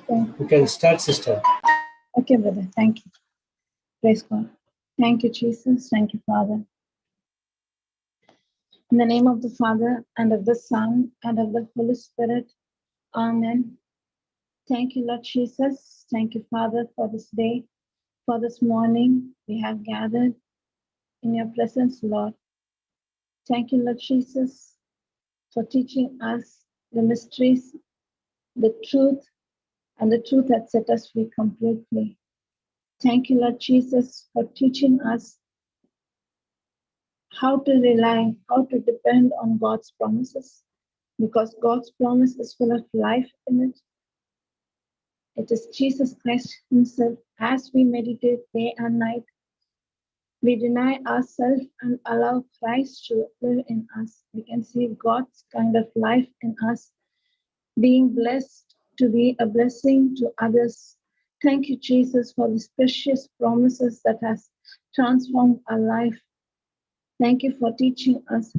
You can start, sister. Okay, brother. Thank you. Praise God. Thank you, Jesus. Thank you, Father. In the name of the Father, and of the Son, and of the Holy Spirit. Amen. Thank you, Lord Jesus. Thank you, Father, for this day, for this morning. We have gathered in your presence, Lord. Thank you, Lord Jesus, for teaching us the mysteries, the truth, and the truth that set us free completely. Thank you, Lord Jesus, for teaching us how to rely, how to depend on God's promises, because God's promise is full of life in it. It is Jesus Christ Himself. As we meditate day and night, we deny ourselves and allow Christ to live in us. We can see God's kind of life in us, being blessed to be a blessing to others. Thank you, Jesus, for these precious promises that has transformed our life. Thank you for teaching us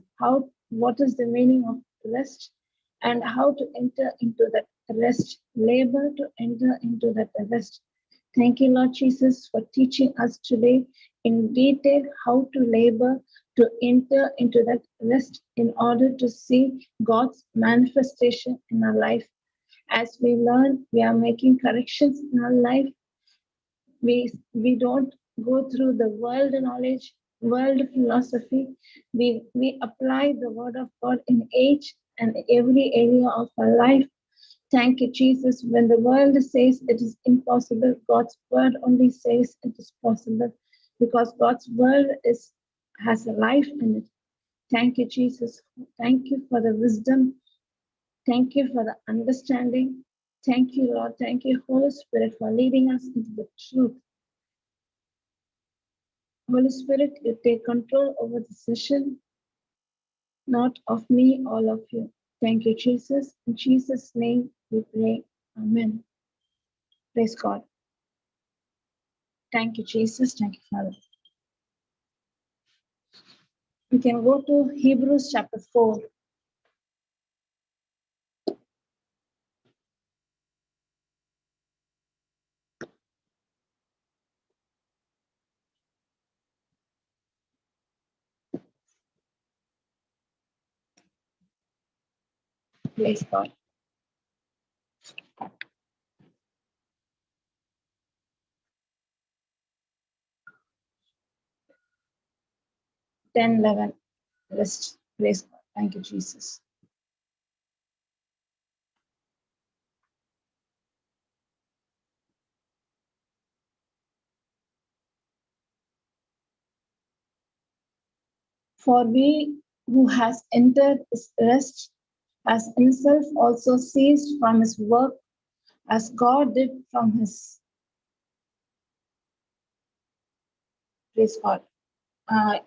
what is the meaning of rest and how to enter into that rest, labor to enter into that rest. Thank you, Lord Jesus, for teaching us today in detail how to labor to enter into that rest in order to see God's manifestation in our life. As we learn, we are making corrections in our life. We don't go through the world knowledge, world philosophy. We apply the word of God in each and every area of our life. Thank you, Jesus. When the world says it is impossible, God's word only says it is possible, because God's word has a life in it. Thank you, Jesus. Thank you for the wisdom. Thank you for the understanding. Thank you, Lord. Thank you, Holy Spirit, for leading us into the truth. Holy Spirit, you take control over the session, not of me, all of you. Thank you, Jesus. In Jesus' name we pray. Amen. Praise God. Thank you, Jesus. Thank you, Father. We can go to Hebrews chapter 4. Praise God. 10, 11. Rest. Praise God. Thank you, Jesus. For we who has entered his rest has himself also ceased from his work as God did from his. Praise God.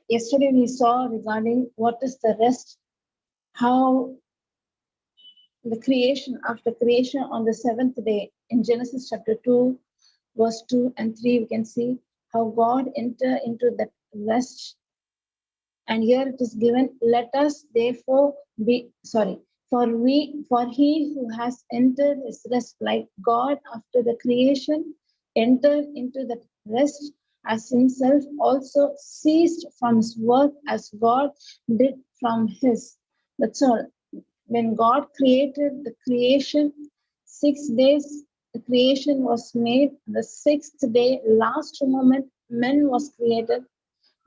Yesterday we saw regarding what is the rest, how the creation, after creation on the seventh day in Genesis chapter 2, verse 2 and 3, we can see how God entered into that rest. And here it is given, let us therefore for he who has entered his rest, like God after the creation entered into that rest, as himself also ceased from his work as God did from his. That's all. When God created the creation, 6 days the creation was made. The sixth day, last moment, man was created.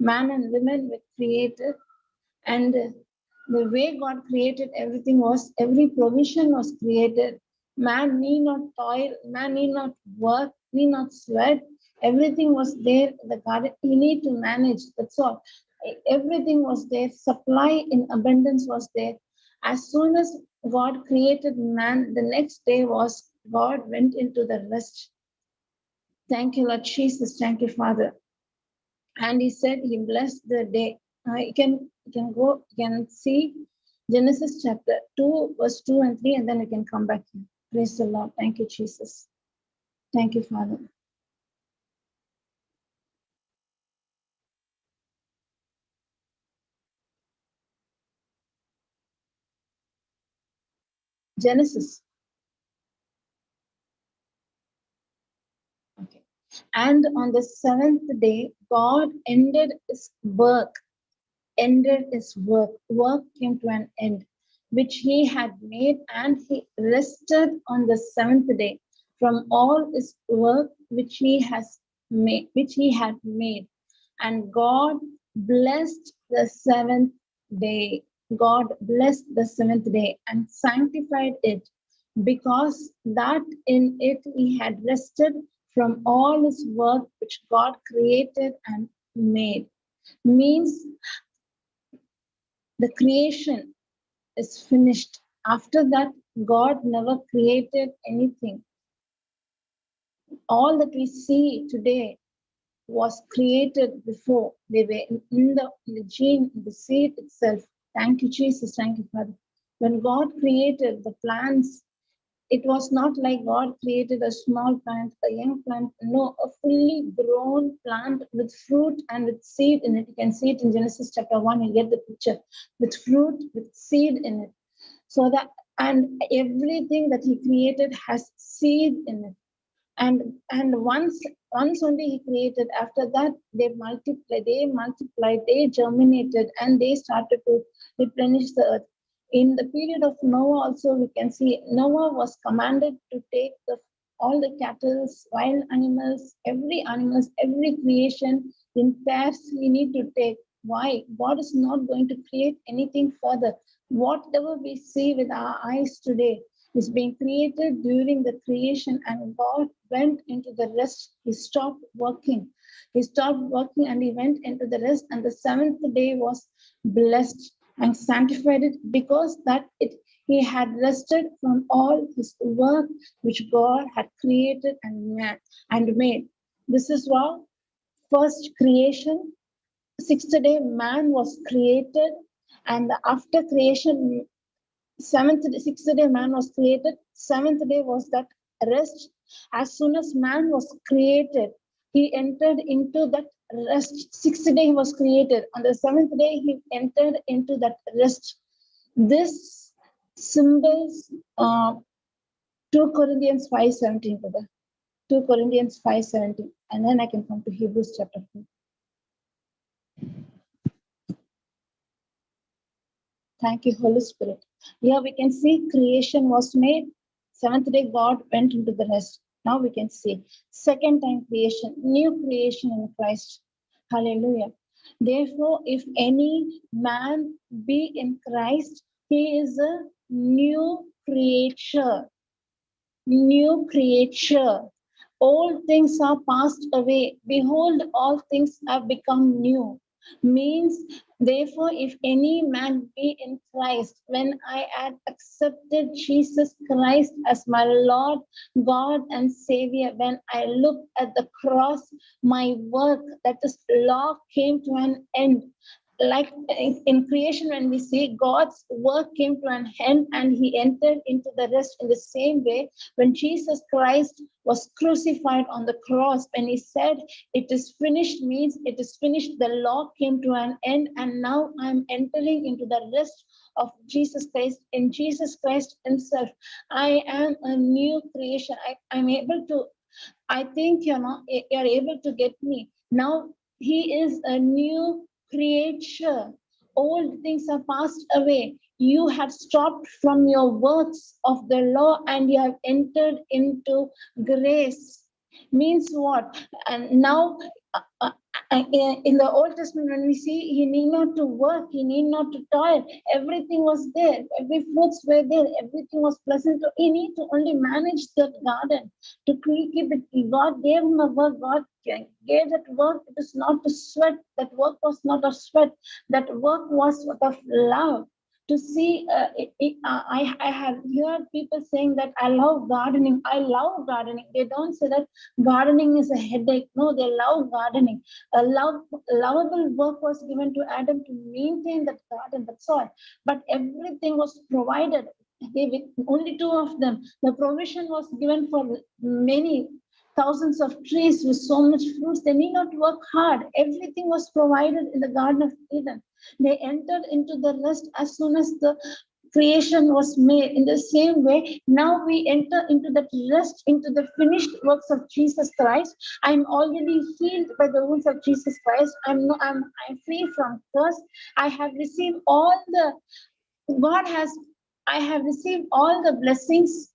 Man and women were created, and the way God created everything was every provision was created. Man need not toil, man need not work, need not sweat. Everything was there in the garden. You need to manage. That's all. Everything was there. Supply in abundance was there. As soon as God created man, the next day was God went into the rest. Thank you, Lord Jesus. Thank you, Father. And he said he blessed the day. You can see Genesis chapter 2, verse 2 and 3, and then you can come back here. Praise the Lord. Thank you, Jesus. Thank you, Father. Genesis. And on the seventh day, God ended his work, Work came to an end, which he had made, and he rested on the seventh day from all his work which he had made. And God blessed the seventh day. God blessed the seventh day and sanctified it, because that in it he had rested from all his work which God created and made. Means the creation is finished. After that, God never created anything. All that we see today was created before. They were in the gene, in the seed itself. Thank you, Jesus. Thank you, Father. When God created the plants, it was not like God created a small plant, a young plant. No, a fully grown plant with fruit and with seed in it. You can see it in Genesis chapter 1. You get the picture with fruit, with seed in it. So that, and everything that he created has seed in it. And once only he created, after that they multiplied, they germinated, and they started to replenish the earth. In the period of Noah also, we can see Noah was commanded to take all the cattle, wild animals, every creation in pairs we need to take. Why? God is not going to create anything further. Whatever we see with our eyes today is being created during the creation, and God went into the rest. He stopped working. And he went into the rest, and the seventh day was blessed and sanctified it, because he had rested from all his work which God had created and made. This is why first creation, sixth day man was created, and after creation, sixth day man was created. Seventh day was that rest. As soon as man was created, he entered into that rest. Sixth day he was created. On the seventh day, he entered into that rest. This symbols 2 Corinthians 5:17, brother. 2 Corinthians 5:17. And then I can come to Hebrews chapter 4. Thank you, Holy Spirit. Here we can see creation was made. Seventh day, God went into the rest. Now we can see second time creation, new creation in Christ. Hallelujah. Therefore, if any man be in Christ, he is a new creature. New creature. All things are passed away. Behold, all things have become new. Means, therefore, if any man be in Christ, when I had accepted Jesus Christ as my Lord, God, and Savior, when I looked at the cross, my work, that is law, came to an end. Like in creation, when we see God's work came to an end and he entered into the rest, in the same way, when Jesus Christ was crucified on the cross, when he said it is finished, means it is finished, the law came to an end, and now I'm entering into the rest of Jesus Christ. In Jesus Christ himself, I am a new creation. I'm able to, I think you're able to get me now. He is a new creature. Old things are passed away. You have stopped from your works of the law and you have entered into grace. Means what? And now, in the Old Testament, when we see, he need not to work, he need not to toil. Everything was there. Every fruits were there. Everything was pleasant. He need to only manage that garden, to keep it. God gave him a work. God gave that work. It is not to sweat. That work was not of sweat. That work was of love. To see, I have heard people saying that I love gardening. I love gardening. They don't say that gardening is a headache. No, they love gardening. A lovable work was given to Adam to maintain that garden. That's all. But everything was provided. Only two of them. The provision was given for many thousands of trees with so much fruits. They need not work hard. Everything was provided in the Garden of Eden. They entered into the rest as soon as the creation was made. In the same way, now we enter into that rest, into the finished works of Jesus Christ. I'm already healed by the wounds of Jesus Christ. I'm free from curse. I have received all the God has. I have received all the blessings.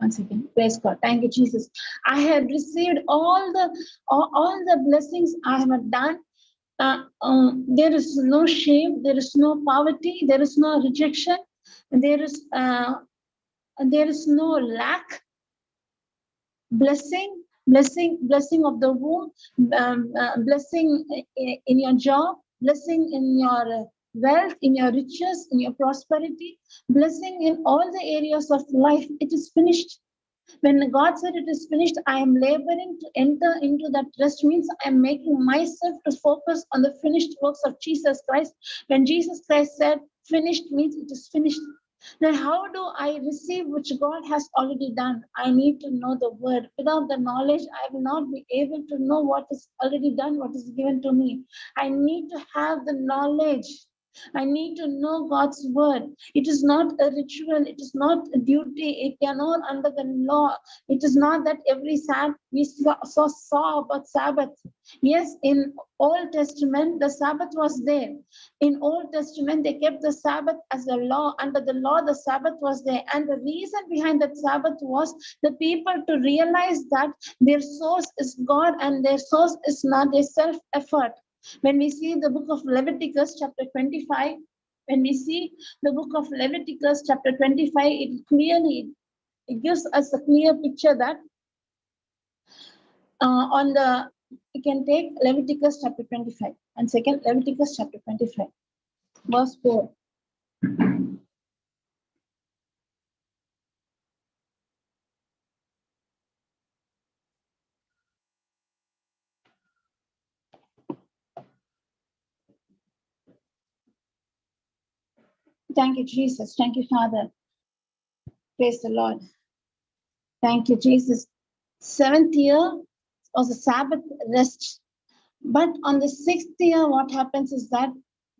Once again, praise God. Thank you, Jesus. I have received all the blessings I have done. There is no shame, there is no poverty, there is no rejection, there is no lack. Blessing of the womb, blessing in your job, blessing in your wealth, in your riches, in your prosperity, blessing in all the areas of life. It is finished. When God said it is finished, I am laboring to enter into that rest, means I am making myself to focus on the finished works of Jesus Christ. When Jesus Christ said finished, means it is finished. Now, how do I receive which God has already done? I need to know the word. Without the knowledge, I will not be able to know what is already done, what is given to me. I need to have the knowledge. I need to know God's word. It is not a ritual. It is not a duty. It cannot under the law. It is not that every Sabbath we saw about Sabbath. Yes, in Old Testament, the Sabbath was there. In Old Testament, they kept the Sabbath as a law. Under the law, the Sabbath was there. And the reason behind that Sabbath was the people to realize that their source is God and their source is not their self-effort. When we see the book of Leviticus chapter 25, when we see the book of Leviticus chapter 25, it gives us a clear picture that you can take Leviticus chapter 25. And second, Leviticus chapter 25, verse 4. Thank you, Jesus. Thank you, Father. Praise the Lord. Thank you, Jesus. 7th year was a Sabbath rest. But on the 6th year, what happens is that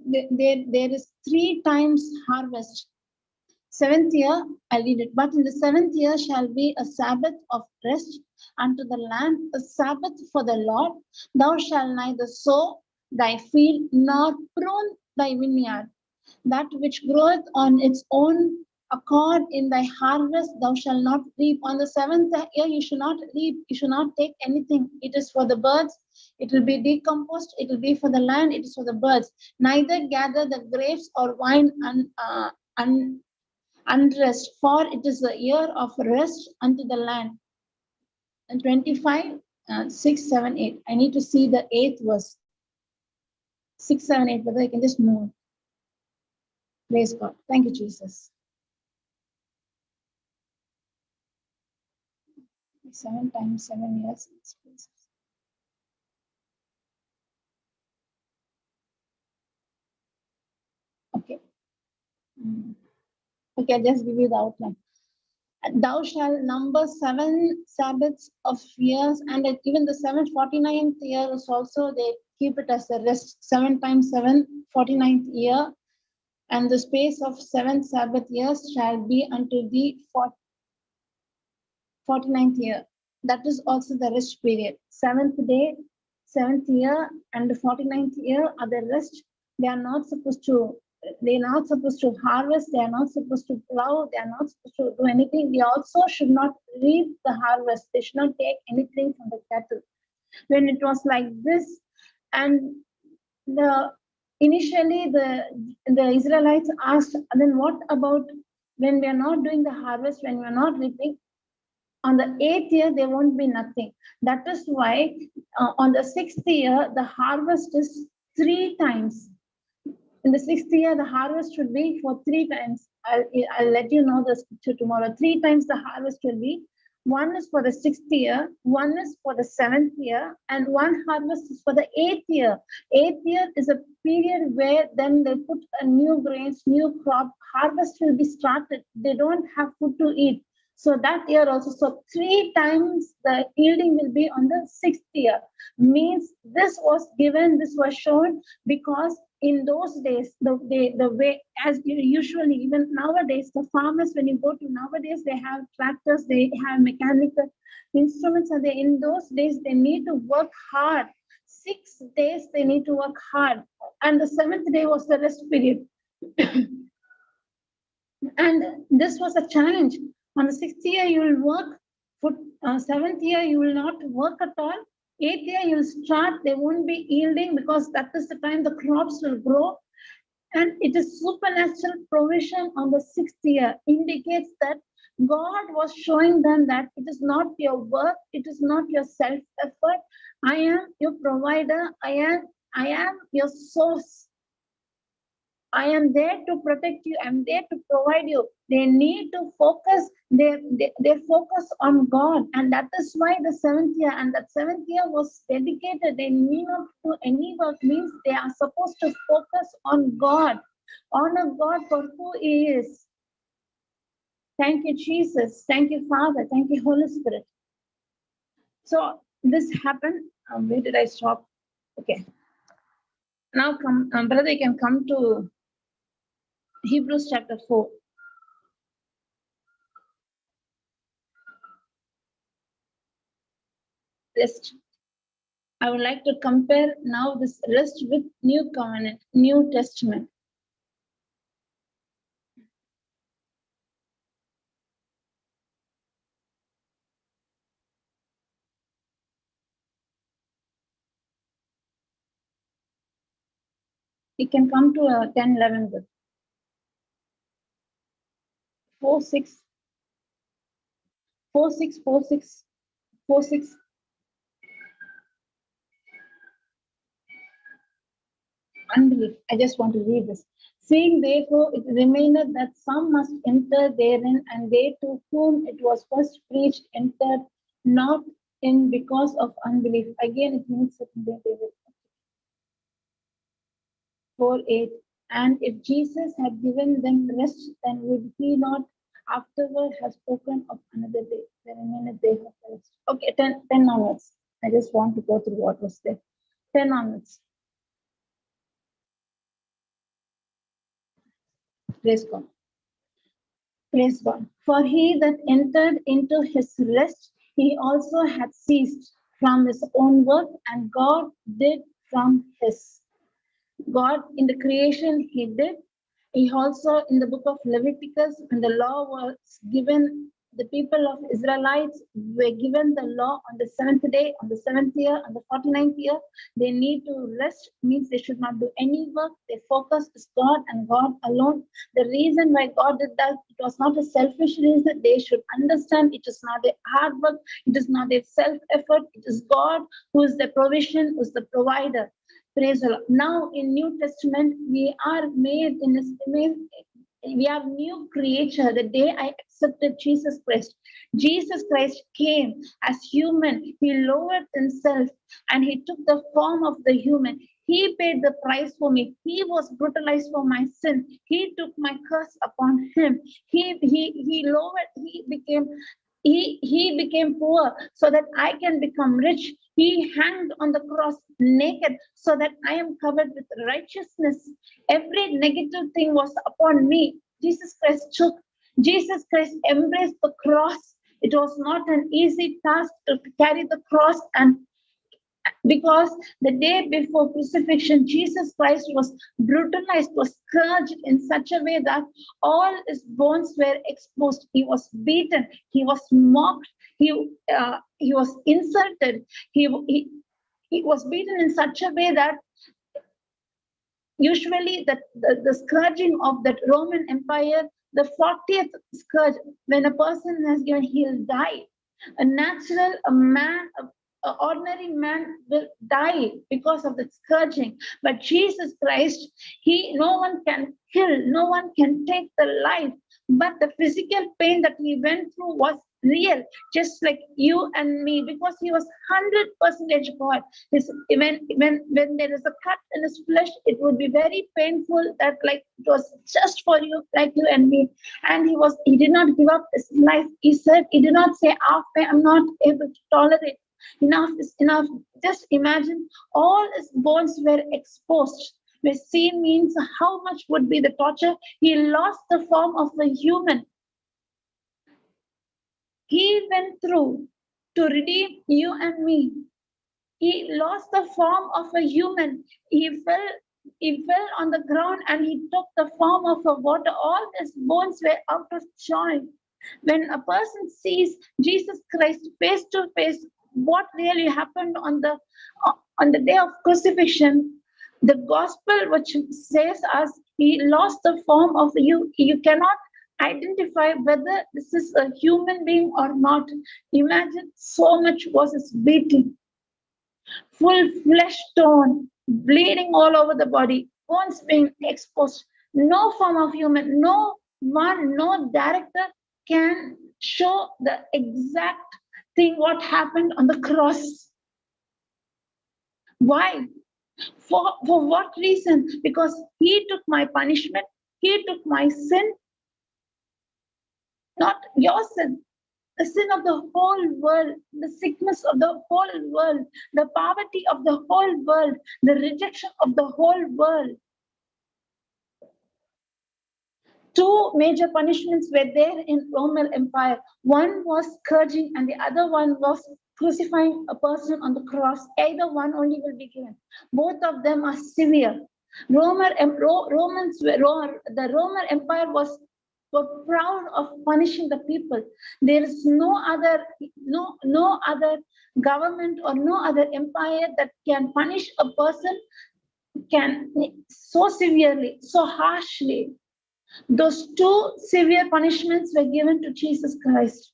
there is 3 times harvest. 7th year, I read it. But in the 7th year shall be a Sabbath of rest unto the land, a Sabbath for the Lord. Thou shalt neither sow thy field nor prune thy vineyard. That which groweth on its own accord in thy harvest, thou shalt not reap. On the 7th year, you should not reap. You should not take anything. It is for the birds. It will be decomposed. It will be for the land. It is for the birds. Neither gather the grapes or wine unrest, for it is a year of rest unto the land. And 25, 6, 7, 8. I need to see the 8th verse. 6, 7, 8, whether I can just move. Praise God. Thank you, Jesus. 7 times 7 years. Okay. Okay, I'll just give you the outline. Thou shalt number 7 Sabbaths of years, and even the 749th year is also, they keep it as a rest. 7 times 7, 49th year. And the space of 7 Sabbath years shall be unto the 49th year. That is also the rest period. 7th day, 7th year, and the 49th year are the rest. They're not supposed to harvest. They are not supposed to plow. They are not supposed to do anything. They also should not reap the harvest. They should not take anything from the cattle. When it was like this, and initially the Israelites asked, then what about when we are not doing the harvest, when we are not reaping? On the 8th year, there won't be nothing. That is why on the 6th year, the harvest is 3 times. In the 6th year, the harvest should be for 3 times. I'll let you know the scripture tomorrow. 3 times the harvest will be. One is for the 6th year, one is for the 7th year, and one harvest is for the 8th year. 8th year is a period where then they put a new grains, new crop. Harvest will be started. They don't have food to eat. So that year also, so 3 times the yielding will be on the 6th year. Means this was given, this was shown because in those days, the way as usually, even nowadays, the farmers, when you go to nowadays, they have tractors, they have mechanical instruments, and in those days they need to work hard. 6 days they need to work hard, and the 7th day was the rest period. And this was a challenge. On the 6th year, you will work. For 7th year, you will not work at all. 8th year, you will start. They won't be yielding because that is the time the crops will grow. And it is supernatural provision on the 6th year, indicates that God was showing them that it is not your work, it is not your self-effort. I am your provider. I am your source. I am there to protect you. I'm there to provide you. They need to focus. They focus on God, and that is why the 7th year, and that 7th year was dedicated. They need not do any work. Means they are supposed to focus on God, honor God for who He is. Thank you, Jesus. Thank you, Father. Thank you, Holy Spirit. So this happened. Where did I stop? Okay. Now come, brother, you can come to Hebrews chapter 4. Rest. I would like to compare now this rest with New Covenant, New Testament. You can come to 10, 11 with 4, 6, 4, 6, 4, 6, 4, 6. Unbelief. I just want to read this. Seeing therefore it remaineth that some must enter therein, and they to whom it was first preached entered not in because of unbelief. Again, it means that they will. 4:8. And if Jesus had given them rest, then would he not afterward have spoken of another day? There remaineth day of rest. Okay, 10 onwards. I just want to go through what was there. 10 onwards. Praise God. Praise God. For he that entered into his rest, he also had ceased from his own work, and God did from his. God in the creation, he did. He also in the book of Leviticus, when the law was given, the people of Israelites were given the law on the 7th day, on the 7th year, on the 49th year. They need to rest, means they should not do any work. Their focus is God and God alone. The reason why God did that, it was not a selfish reason. They should understand it is not a hard work, it is not a self-effort. It is God who is the provision, who is the provider. Praise the Lord. Now in New Testament, we are made in His image. We are new creature. The day I accepted Jesus Christ, Jesus Christ came as human. He lowered himself and he took the form of the human. He paid the price for me. He was brutalized for my sin. He took my curse upon him. He lowered. He became poor so that I can become rich. He hanged on the cross naked so that I am covered with righteousness. Every negative thing was upon me. Jesus Christ took. Jesus Christ embraced the cross. It was not an easy task to carry the cross, and because the day before crucifixion, Jesus Christ was brutalized, was scourged in such a way that all his bones were exposed. He was beaten, he was mocked, he was insulted, he was beaten in such a way that usually the scourging of that Roman Empire, the 40th scourge, when a person has given, he'll die. A man, an ordinary man will die because of the scourging. But Jesus Christ, no one can kill, no one can take the life. But the physical pain that he went through was real, just like you and me, because he was 100% God. When there is a cut in his flesh, it would be very painful. That like it was just for you, like you and me. And he did not give up his life. He said, he did not say, after I'm not able to tolerate. Enough is enough. Just imagine all his bones were exposed. Where seen means how much would be the torture. He lost the form of a human. He went through to redeem you and me. He lost the form of a human. He fell on the ground and he took the form of a water. All his bones were out of joint. When a person sees Jesus Christ face to face, what really happened on the day of crucifixion, the gospel which says us, he lost the form of you. You cannot identify whether this is a human being or not. Imagine so much was his beating, full flesh torn, bleeding all over the body, bones being exposed. No form of human, no director can show the exact thing what happened on the cross. Why? For what reason? Because he took my punishment, he took my sin, not your sin. The sin of the whole world, the sickness of the whole world, the poverty of the whole world, the rejection of the whole world. Two major punishments were there in Roman Empire. One was scourging and the other one was crucifying a person on the cross. Either one only will be given. Both of them are severe. The Roman Empire were proud of punishing the people. There is no other government or no other empire that can punish a person so severely, so harshly. Those two severe punishments were given to Jesus Christ.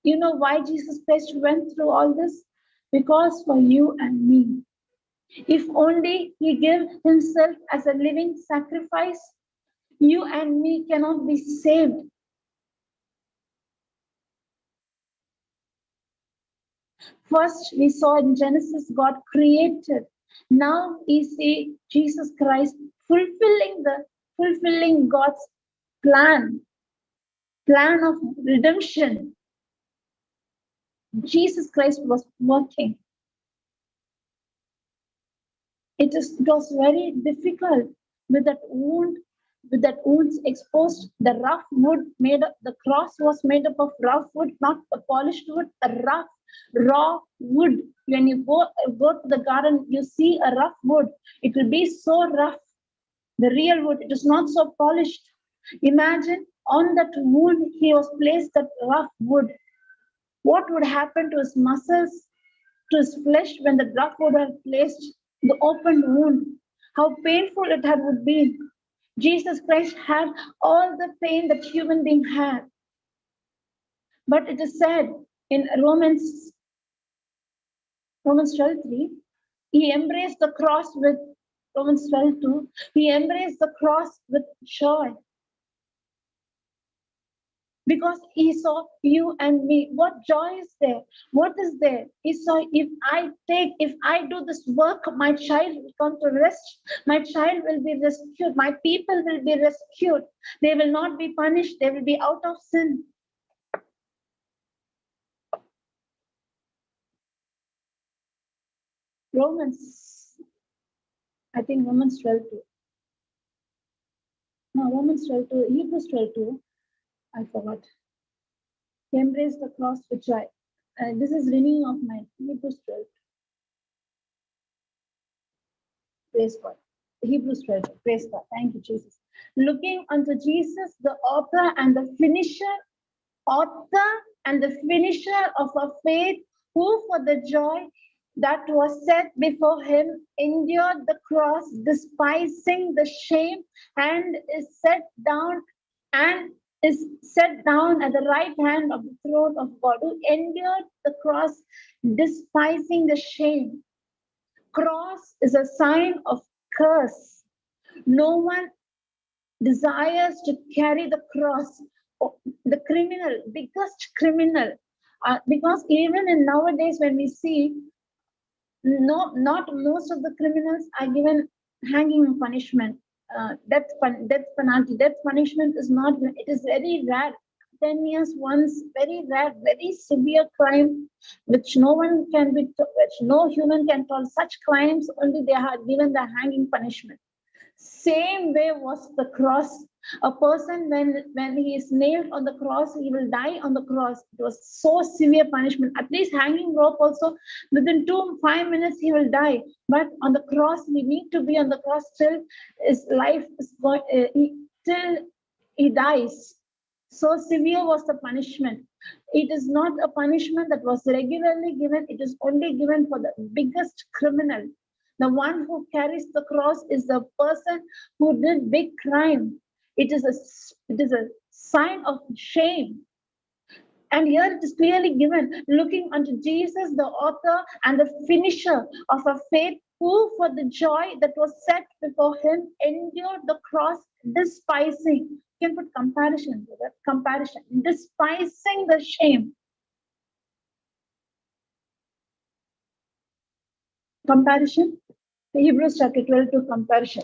You know why Jesus Christ went through all this? Because for you and me. If only he gave himself as a living sacrifice, you and me cannot be saved. First, we saw in Genesis, God created. Now we see Jesus Christ fulfilling God's plan of redemption. Jesus Christ was working. It was very difficult with that wounds exposed. The rough wood the cross was made up of rough wood, not a polished wood, a rough, raw wood. When you go to the garden, you see a rough wood. It will be so rough. The real wood, it is not so polished. Imagine on that wound, he was placed that rough wood. What would happen to his muscles, to his flesh when the rough wood had placed the open wound? How painful it would be. Jesus Christ had all the pain that human being had. But it is said in Romans 12:3, he embraced the cross with Romans 12:2. He embraced the cross with joy. Because he saw you and me. What joy is there? What is there? He saw, if I do this work, my child will come to rest. My child will be rescued. My people will be rescued. They will not be punished. They will be out of sin. Romans 12:2. No, Romans 12:2, Hebrews 12:2. I forgot. He embraced the cross with joy. This is renewing of mind. Hebrews 12. Praise God. Hebrews 12. Praise God. Thank you, Jesus. Looking unto Jesus, the author and the finisher of our faith, who for the joy that was set before him endured the cross, despising the shame, and is set down at the right hand of the throne of God, who endured the cross, despising the shame. Cross is a sign of curse. No one desires to carry the cross, the criminal, biggest criminal. Because even in nowadays, when we see, no, not most of the criminals are given hanging punishment, death penalty. Death punishment is not. It is very rare. 10 years once, very rare, very severe crime, which no one can be, which no human can tolerate. Such crimes only they are given the hanging punishment. Same way was the cross. A person, when he is nailed on the cross, he will die on the cross. It was so severe punishment. At least hanging rope also, within 5 minutes he will die. But on the cross, we need to be on the cross till his life is going, till he dies. So severe was the punishment. It is not a punishment that was regularly given. It is only given for the biggest criminal. The one who carries the cross is the person who did big crime. It is a sign of shame. And here it is clearly given, looking unto Jesus, the author and the finisher of our faith, who for the joy that was set before him endured the cross, despising. You can put comparison to that. Comparison. Despising the shame. Comparison. Hebrews chapter 12 to comparison.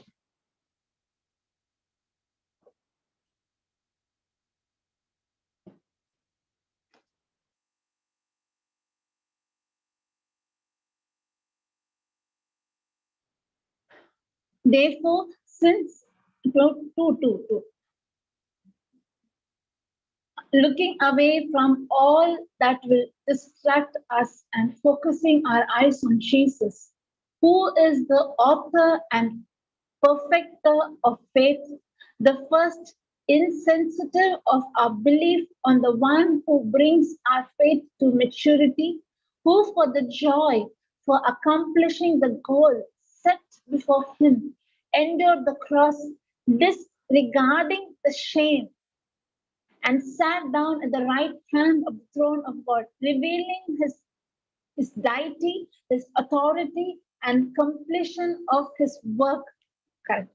Therefore, since looking away from all that will distract us and focusing our eyes on Jesus, who is the author and perfecter of faith, the first insensitive of our belief on the one who brings our faith to maturity, who for the joy for accomplishing the goal set before him endured the cross, disregarding the shame, and sat down at the right hand of the throne of God, revealing his deity, his authority, and completion of his work. Correct.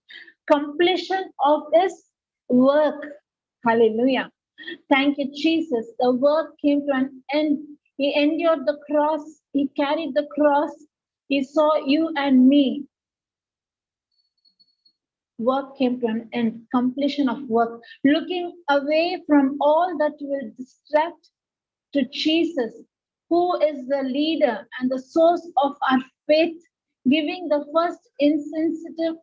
Completion of his work. Hallelujah. Thank you, Jesus. The work came to an end. He endured the cross. He carried the cross. He saw you and me. Work came to an end. Completion of work. Looking away from all that will distract to Jesus, who is the leader and the source of our faith, giving the first incentive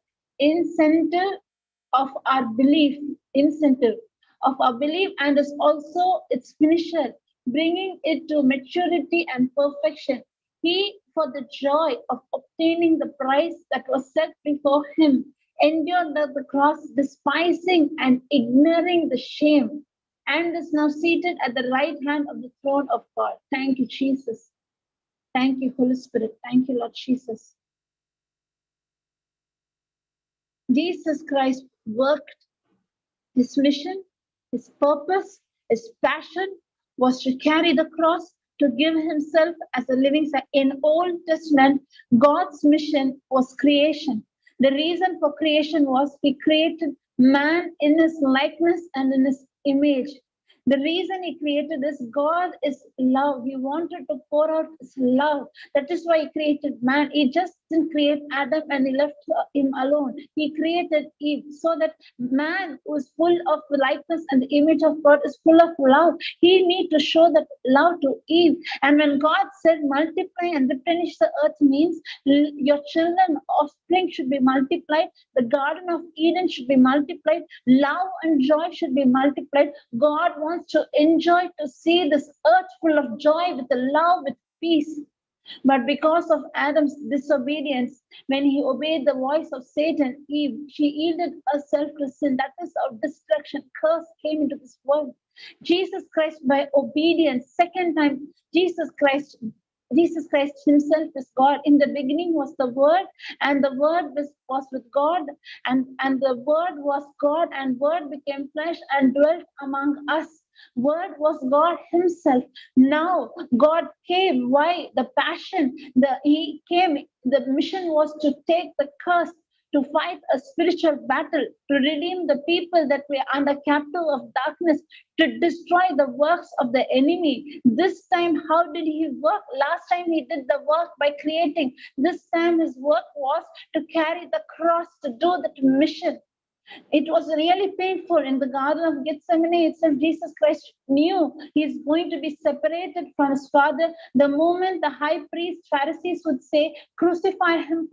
of our belief, incentive of our belief, and is also its finisher, bringing it to maturity and perfection. He, for the joy of obtaining the prize that was set before him, endured the cross, despising and ignoring the shame, and is now seated at the right hand of the throne of God. Thank you, Jesus. Thank you, Holy Spirit. Thank you, Lord Jesus. Jesus Christ worked. His mission, his purpose, his passion was to carry the cross, to give himself as a living sacrifice. In Old Testament, God's mission was creation. The reason for creation was he created man in his likeness and in his image. The reason he created this, God is love. He wanted to pour out his love. That is why he created man. He just didn't create Adam and he left him alone. He created Eve so that man who is full of the likeness and the image of God is full of love. He need to show that love to Eve. And when God said multiply and replenish the earth, means your children, offspring should be multiplied. The Garden of Eden should be multiplied. Love and joy should be multiplied. God wants to enjoy to see this earth full of joy, with the love, with peace. But because of Adam's disobedience, when he obeyed the voice of Satan, Eve, she yielded herself to sin. That is our destruction. Curse came into this world. Jesus Christ, by obedience, second time, Jesus Christ himself is God. In the beginning was the Word, and the Word was with God, and the Word was God, and Word became flesh and dwelt among us. Word was God himself. Now God came. Why? The passion. He came. The mission was to take the curse, to fight a spiritual battle, to redeem the people that were under captive of darkness, to destroy the works of the enemy. This time, how did he work? Last time he did the work by creating. This time his work was to carry the cross, to do that mission. It was really painful in the Garden of Gethsemane itself. Jesus Christ knew he's going to be separated from his Father. The moment the high priest, Pharisees would say, crucify him,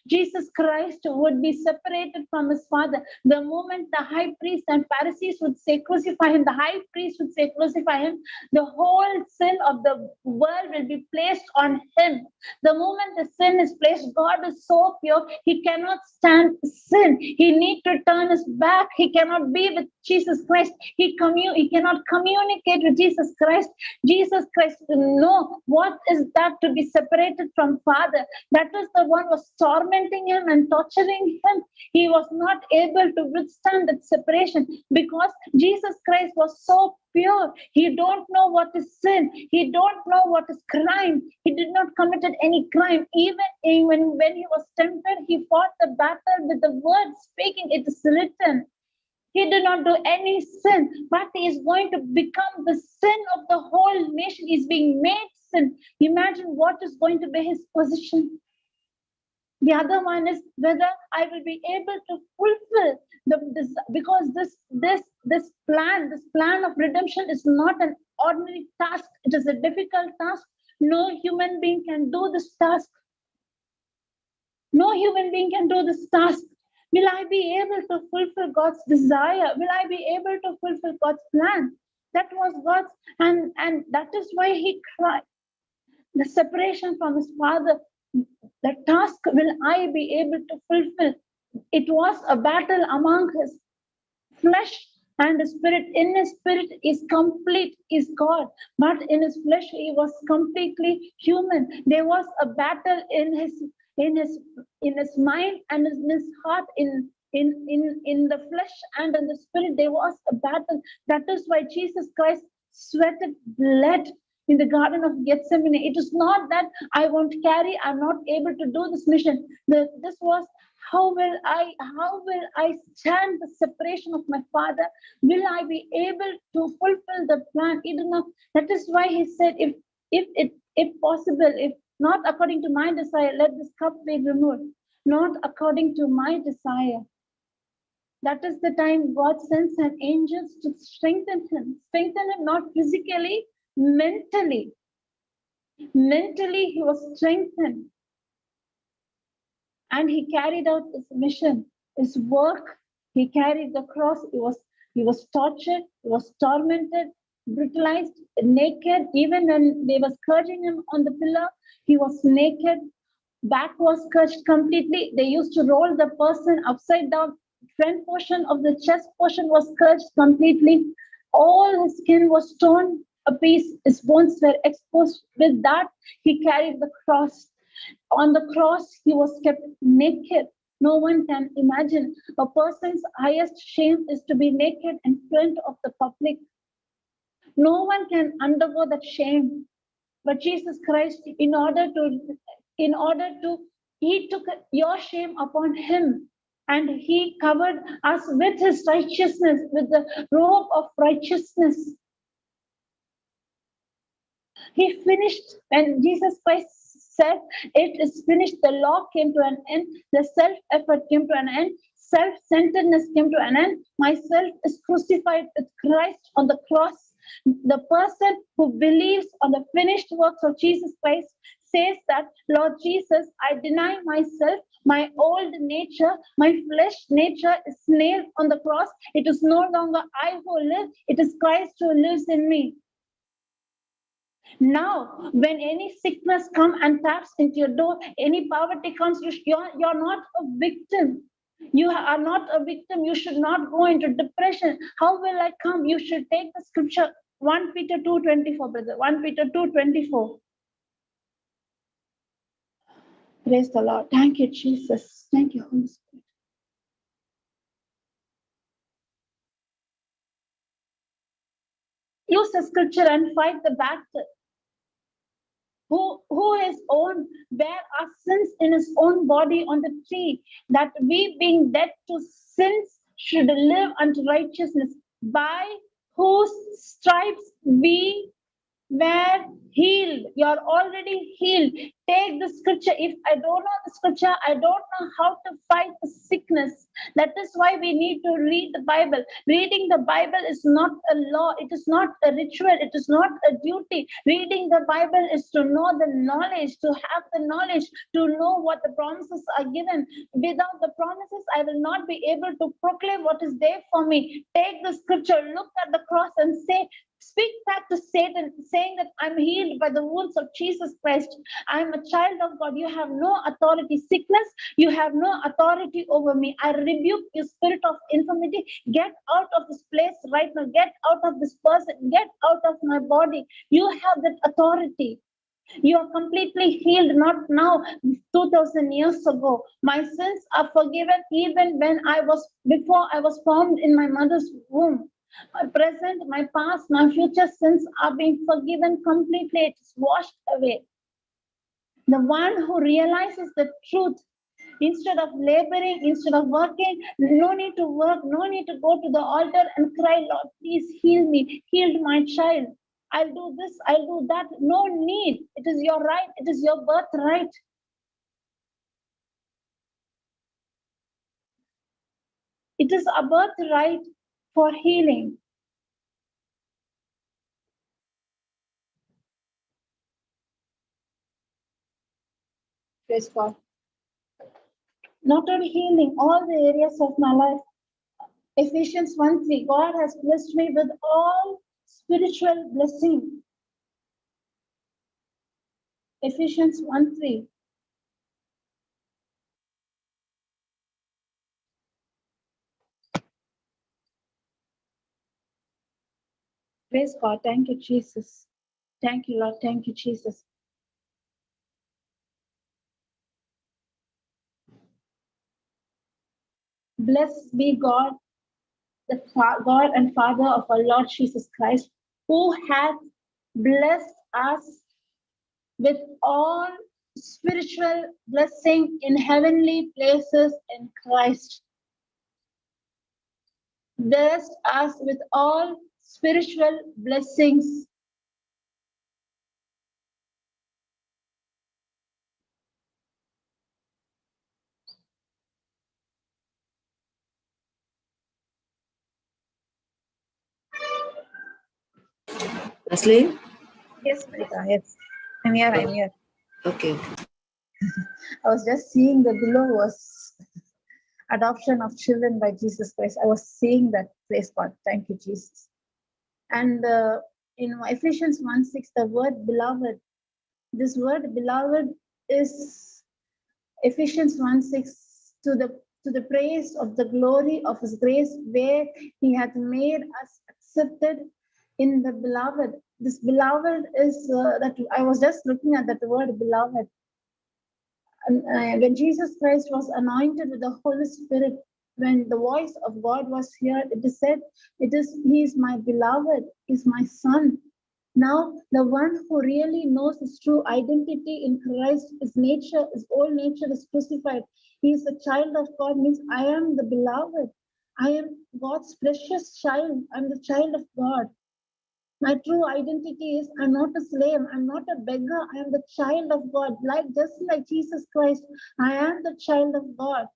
Jesus Christ would be separated from his Father. The moment the high priest and Pharisees would say, crucify him, the high priest would say, crucify him, the whole sin of the world will be placed on him. The moment the sin is placed, God is so pure, he cannot stand sin. He needs to turn his back. He cannot be with Jesus Christ. He cannot communicate with Jesus Christ. Jesus Christ know what is that to be separated from Father. That is the one was tormenting him and torturing him. He was not able to withstand that separation because Jesus Christ was so pure. He don't know what is sin. He don't know what is crime. He did not committed any crime. Even when he was tempted, he fought the battle with the word speaking. It is written. He did not do any sin, but he is going to become the sin of the whole nation. He is being made sin. Imagine what is going to be his position. The other one is whether I will be able to fulfill because this plan of redemption is not an ordinary task. It is a difficult task. No human being can do this task. No human being can do this task. Will I be able to fulfill God's desire? Will I be able to fulfill God's plan? That was God's, and that is why he cried. The separation from his Father, the task will I be able to fulfill? It was a battle among his flesh and his spirit. In his spirit is complete, is God, but in his flesh he was completely human. There was a battle in his mind and in his heart, in the flesh and in the spirit. There was a battle. That is why Jesus Christ sweated blood in the Garden of Gethsemane. It is not that I won't carry, I'm not able to do this mission. This was, how will I stand the separation of my Father? Will I be able to fulfill the plan? That is why he said, if possible, if not according to my desire, let this cup be removed. Not according to my desire. That is the time God sends an angel to strengthen him not physically, mentally. Mentally, he was strengthened. And he carried out his mission, his work. He carried the cross. He was tortured, he was tormented, brutalized, naked. Even when they were scourging him on the pillar, he was naked. Back was scourged completely. They used to roll the person upside down. Front portion of the chest portion was scourged completely. All his skin was torn a piece. His bones were exposed. With that, he carried the cross. On the cross, he was kept naked. No one can imagine. A person's highest shame is to be naked in front of the public. No one can undergo that shame. But Jesus Christ, he took your shame upon him, and he covered us with his righteousness, with the robe of righteousness. He finished, when Jesus Christ said, it is finished, the law came to an end, the self-effort came to an end, self-centeredness came to an end. Myself is crucified with Christ on the cross. The person who believes on the finished works of Jesus Christ says that, Lord Jesus, I deny myself, my old nature, my flesh nature is nailed on the cross. It is no longer I who live, it is Christ who lives in me. Now, when any sickness comes and taps into your door, any poverty comes, you're not a victim. You are not a victim. You should not go into depression. How will I come? You should take the scripture, 1 Peter 2:24, brother. 1 Peter 2:24. Praise the Lord. Thank you, Jesus. Thank you, Holy Spirit. Use the scripture and fight the battle. who his own bare our sins in his own body on the tree, that we being dead to sins should live unto righteousness, by whose stripes we were healed. You're already healed. Take the scripture. If I don't know the scripture, I don't know how to fight the sickness. That is why we need to read the Bible. Reading the Bible is not a law, it is not a ritual, it is not a duty. Reading the Bible is to know the knowledge, to have the knowledge, to know what the promises are given. Without the promises, I will not be able to proclaim what is there for me. Take the scripture, look at the cross, and say, speak back to Satan, saying that I'm healed by the wounds of Jesus Christ. I'm a child of God. You have no authority. Sickness, you have no authority over me. I rebuke you, spirit of infirmity. Get out of this place right now. Get out of this person. Get out of my body. You have that authority. You are completely healed, not now, 2000 years ago. My sins are forgiven even before I was formed in my mother's womb. My present, my past, my future sins are being forgiven completely. It's washed away. The one who realizes the truth, instead of laboring, instead of working, no need to work, no need to go to the altar and cry, Lord, please heal me, heal my child. I'll do this, I'll do that. No need. It is your right, it is your birthright. It is a birthright for healing. Praise God. Not only healing, all the areas of my life. Ephesians 1:3, God has blessed me with all spiritual blessing. Ephesians 1:3. Praise God. Thank you, Jesus. Thank you, Lord. Thank you, Jesus. Blessed be God, the God and Father of our Lord Jesus Christ, who hath blessed us with all spiritual blessing in heavenly places in Christ. Blessed us with all spiritual blessings. Leslie? Yes, Prita, yes. I'm here. Okay. I was just seeing the below was adoption of children by Jesus Christ. I was seeing that. Praise God. Thank you, Jesus. And in Ephesians 1:6, the word beloved, this word beloved is Ephesians 1:6, to the praise of the glory of his grace, where he hath made us accepted in the beloved. This beloved is that I was just looking at that word beloved. And when Jesus Christ was anointed with the Holy Spirit, when the voice of God was heard, it is said, he is my beloved, is my son. Now, the one who really knows his true identity in Christ, his nature, his old nature is crucified. He is a child of God, means I am the beloved. I am God's precious child. I'm the child of God. My true identity is I'm not a slave, I'm not a beggar, I am the child of God. Just like Jesus Christ, I am the child of God.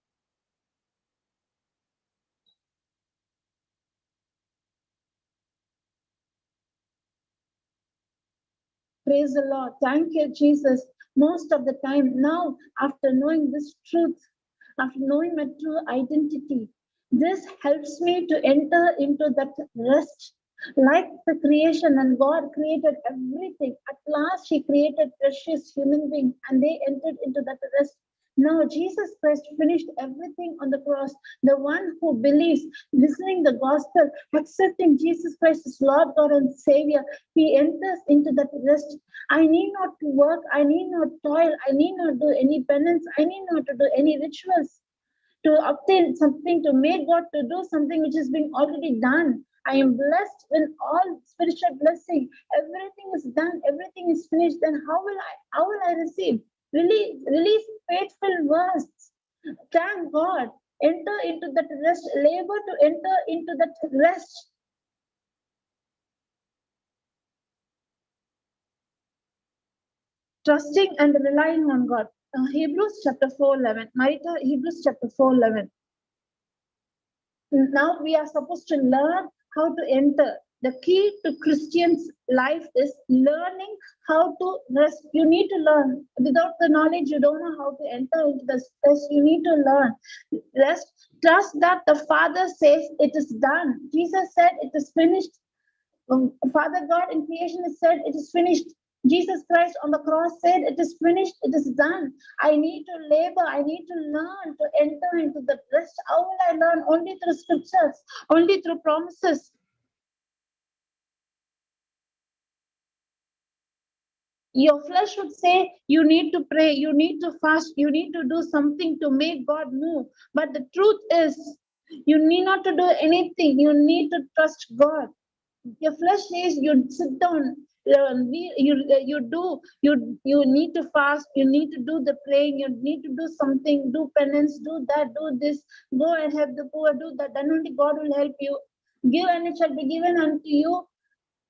Praise the Lord. Thank you, Jesus. Most of the time now, after knowing this truth, after knowing my true identity, this helps me to enter into that rest. Like the creation, and God created everything. At last, He created precious human beings, and they entered into that rest. Now, Jesus Christ finished everything on the cross. The one who believes, listening the gospel, accepting Jesus Christ as Lord God and Savior, he enters into that rest. I need not to work, I need not toil, I need not do any penance, I need not to do any rituals to obtain something, to make God to do something which is being already done. I am blessed in all spiritual blessing. Everything is done. Everything is finished. Then how will I receive? Release faithful words. Thank God. Enter into that rest. Labor to enter into that rest. Trusting and relying on God. Hebrews chapter 4:11. Marita, Hebrews chapter 4:11. Now we are supposed to learn how to enter. The key to Christian's life is learning how to rest. You need to learn. Without the knowledge, you don't know how to enter into the rest. You need to learn. Rest. Trust that the Father says it is done. Jesus said it is finished. Father God in creation has said it is finished. Jesus Christ on the cross said it is finished, it is done. I need to labor, I need to learn to enter into the rest. How will I learn? Only through scriptures, only through promises. Your flesh would say you need to pray, you need to fast, you need to do something to make God move. But the truth is, you need not to do anything, you need to trust God. Your flesh says you sit down, you need to fast, you need to do the praying, you need to do something, do penance, do that, do this, go and help the poor, do that, then only God will help you. Give and it shall be given unto you.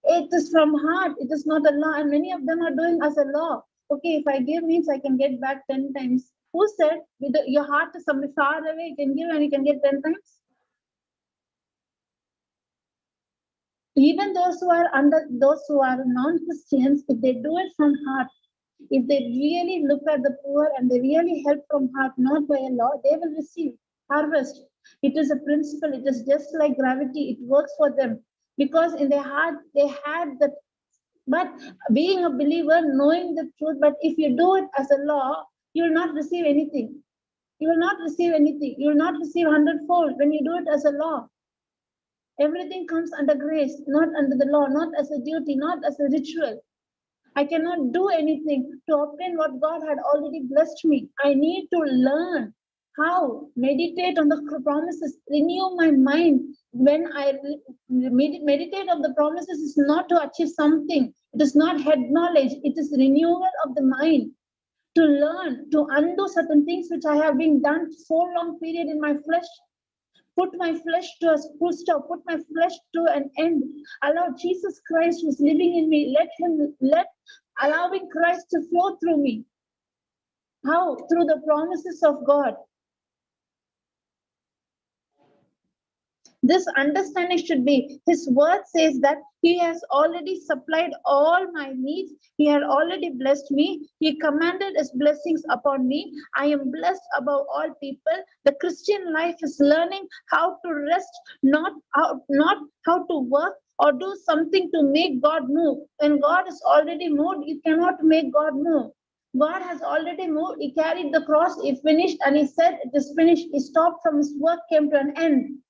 It is from heart, it is not a law, and many of them are doing as a law. Okay, if I give means I can get back 10 times. Who said your heart is somewhere far away, you can give and you can get 10 times? Even those who are non-Christians, if they do it from heart, if they really look at the poor and they really help from heart, not by a law, they will receive harvest. It is a principle. It is just like gravity. It works for them because in their heart they had that. But being a believer, knowing the truth, but if you do it as a law, you will not receive anything. You will not receive anything. You will not receive 100-fold when you do it as a law. Everything comes under grace, not under the law, not as a duty, not as a ritual. I cannot do anything to obtain what God had already blessed me. I need to learn how, meditate on the promises, renew my mind. When I meditate on the promises, is not to achieve something, it is not head knowledge, it is renewal of the mind. To learn, to undo certain things which I have been done so long period in my flesh. Put my flesh to a full stop, put my flesh to an end. Allow Jesus Christ who's living in me, allowing Christ to flow through me. How? Through the promises of God. This understanding should be, his word says that he has already supplied all my needs. He had already blessed me. He commanded his blessings upon me. I am blessed above all people. The Christian life is learning how to rest, not how to work or do something to make God move. When God is already moved, you cannot make God move. God has already moved. He carried the cross. He finished and he said, it is finished. He stopped from his work, came to an end.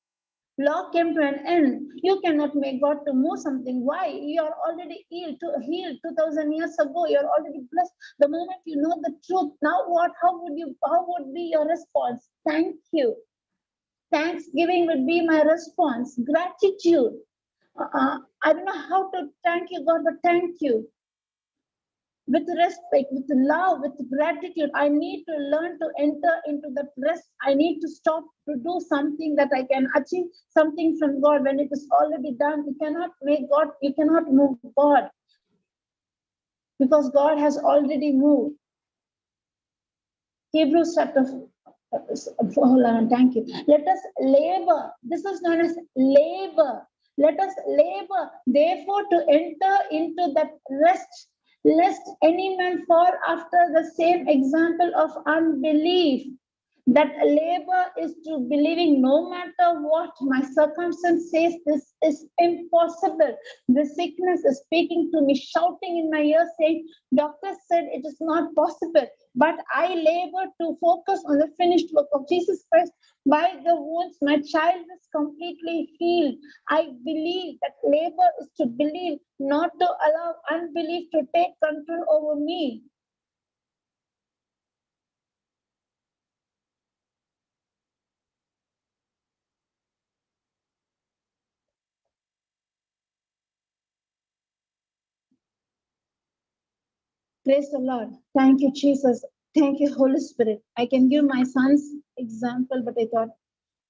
Law came to an end. You cannot make God to move something. Why? You are already healed 2,000 years ago. You are already blessed. The moment you know the truth, now what? How would be your response? Thank you. Thanksgiving would be my response. Gratitude. I don't know how to thank you, God, but thank you. With respect, with love, with gratitude, I need to learn to enter into that rest. I need to stop to do something that I can achieve something from God when it is already done. You cannot make God, you cannot move God because God has already moved. Hebrews chapter 4:11. Thank you. Let us labor. This is known as labor. Let us labor, therefore, to enter into that rest, lest any man fall after the same example of unbelief. That labor is to believing no matter what my circumstance says, this is impossible. The sickness is speaking to me, shouting in my ear, saying, doctor said it is not possible. But I labor to focus on the finished work of Jesus Christ. By the wounds, my child is completely healed. I believe that labor is to believe, not to allow unbelief to take control over me. Praise the Lord. Thank you, Jesus. Thank you, Holy Spirit. I can give my son's example, but I thought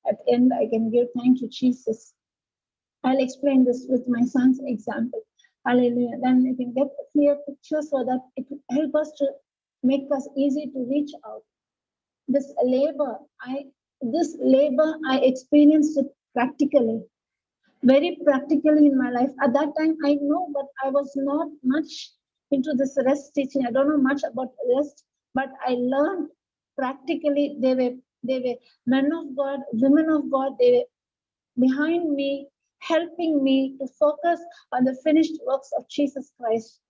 at the end I can give thank you, Jesus. I'll explain this with my son's example. Hallelujah. Then we can get a clear picture so that it will help us to make us easy to reach out. This labor, I experienced it practically, very practically in my life. At that time, I know, but I was not much into this rest teaching. I don't know much about rest, but I learned practically. They were men of God, women of God. They were behind me, helping me to focus on the finished works of Jesus Christ.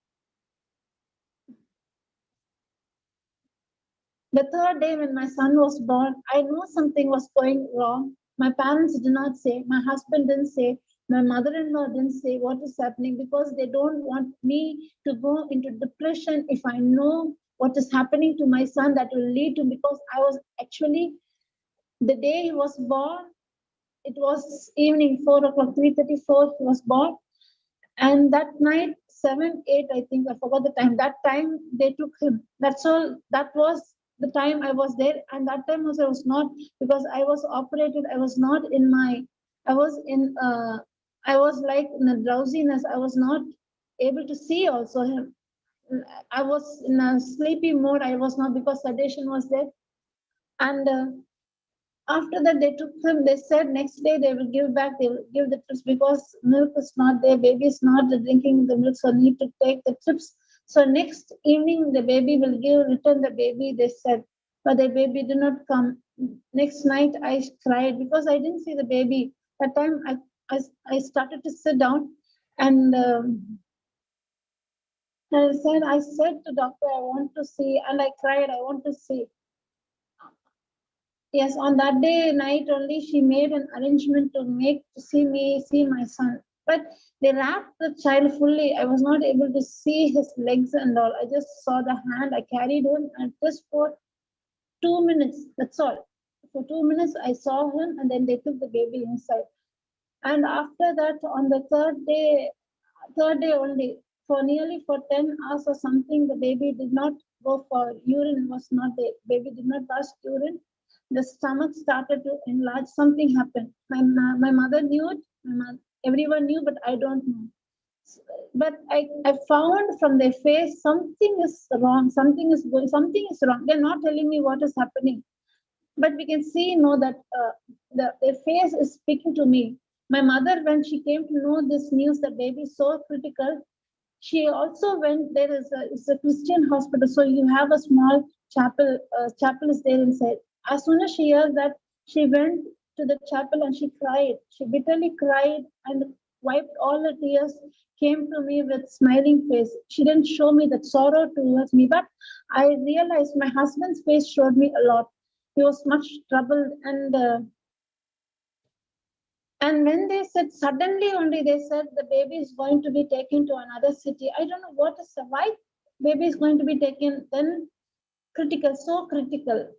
The third day when my son was born, I know something was going wrong. My parents did not say, my husband didn't say, my mother-in-law didn't say what is happening, because they don't want me to go into depression if I know what is happening to my son. That will lead to, because I was actually, the day he was born, it was evening, 4 o'clock, 3:34, he was born. And that night, 7, 8, I think, I forgot the time. That time they took him. That's all. That was the time I was there. And that time also I was not, because I was operated. I was not in my, I was in, I was like in a drowsiness. I was not able to see also him. I was in a sleepy mode. I was not, because sedation was there. And after that, they took him. They said next day they will give back. They will give the trips, because milk is not there. Baby is not drinking the milk, so need to take the trips. So next evening, the baby will return the baby. They said, but the baby did not come. Next night, I cried because I didn't see the baby. That time, I started to sit down, and I said to doctor, I want to see, and I cried. I want to see. Yes, on that day night only, she made an arrangement to see my son. But they wrapped the child fully. I was not able to see his legs and all. I just saw the hand. I carried him, and just for 2 minutes, that's all. For 2 minutes, I saw him, and then they took the baby inside. And after that, on the third day only, for nearly for 10 hours or something, the baby did not go for urine, was not there. Baby did not pass urine. The stomach started to enlarge. Something happened. My mother knew it. Everyone knew, but I don't know. But I found from their face something is wrong. Something is going. Something is wrong. They're not telling me what is happening, but we can see, know that their face is speaking to me. My mother, when she came to know this news that baby is so critical, she also went. It's a Christian hospital, so you have a small chapel. Chapel is there inside. As soon as she heard that, she went to the chapel and she cried. She bitterly cried and wiped all the tears. Came to me with smiling face. She didn't show me that sorrow towards me, but I realized my husband's face showed me a lot. He was much troubled, and when they said, suddenly only they said the baby is going to be taken to another city. I don't know what is why baby is going to be taken. Then critical, so critical.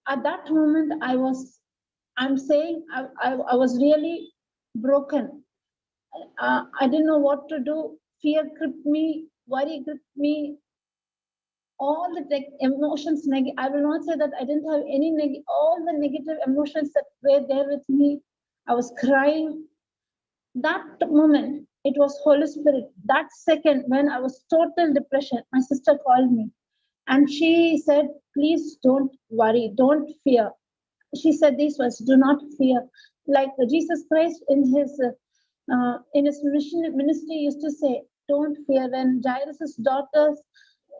At that moment, I'm saying I was really broken. I didn't know what to do. Fear gripped me, worry gripped me, all the emotions. I will not say that I didn't have all the negative emotions that were there with me. I was crying. That moment, it was Holy Spirit. That second, when I was total depression, my sister called me and she said, please don't worry, don't fear. She said these words, do not fear. Like Jesus Christ in his ministry used to say, don't fear. When Jairus' daughters,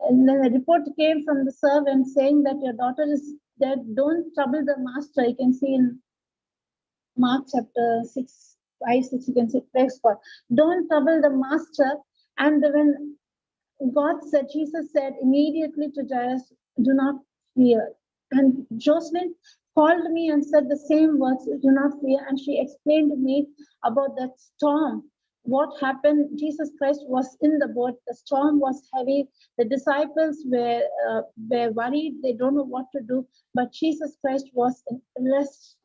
and then a report came from the servant saying that your daughter is dead, don't trouble the master. You can see in Mark chapter 6, 5, 6, you can see, praise God. Don't trouble the master. And when Jesus said immediately to Jairus, do not fear. And Jocelyn called me and said the same words, do not fear. And she explained to me about that storm. What happened? Jesus Christ was in the boat. The storm was heavy. The disciples were worried. They don't know what to do. But Jesus Christ was in rest.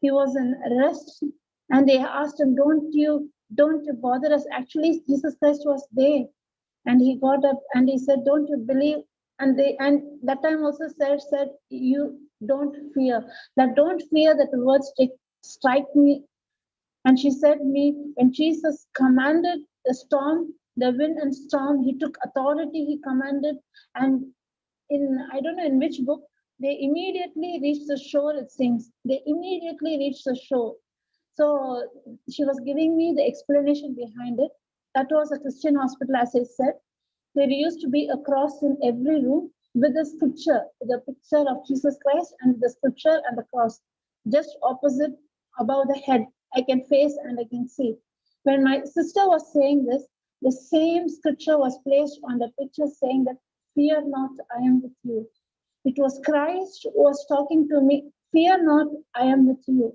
He was in rest. And they asked him, don't you bother us? Actually, Jesus Christ was there. And he got up and he said, don't you believe? And that time also said, you don't fear. That don't fear, that word strike me. And she said me, when Jesus commanded the storm, the wind and storm, he took authority, he commanded. And I don't know in which book, they immediately reached the shore, it seems. They immediately reached the shore. So she was giving me the explanation behind it. That was a Christian hospital, as I said. There used to be a cross in every room with the scripture, the picture of Jesus Christ and the scripture and the cross, just opposite above the head. I can face and I can see. When my sister was saying this, the same scripture was placed on the picture saying that, fear not, I am with you. It was Christ who was talking to me, fear not, I am with you.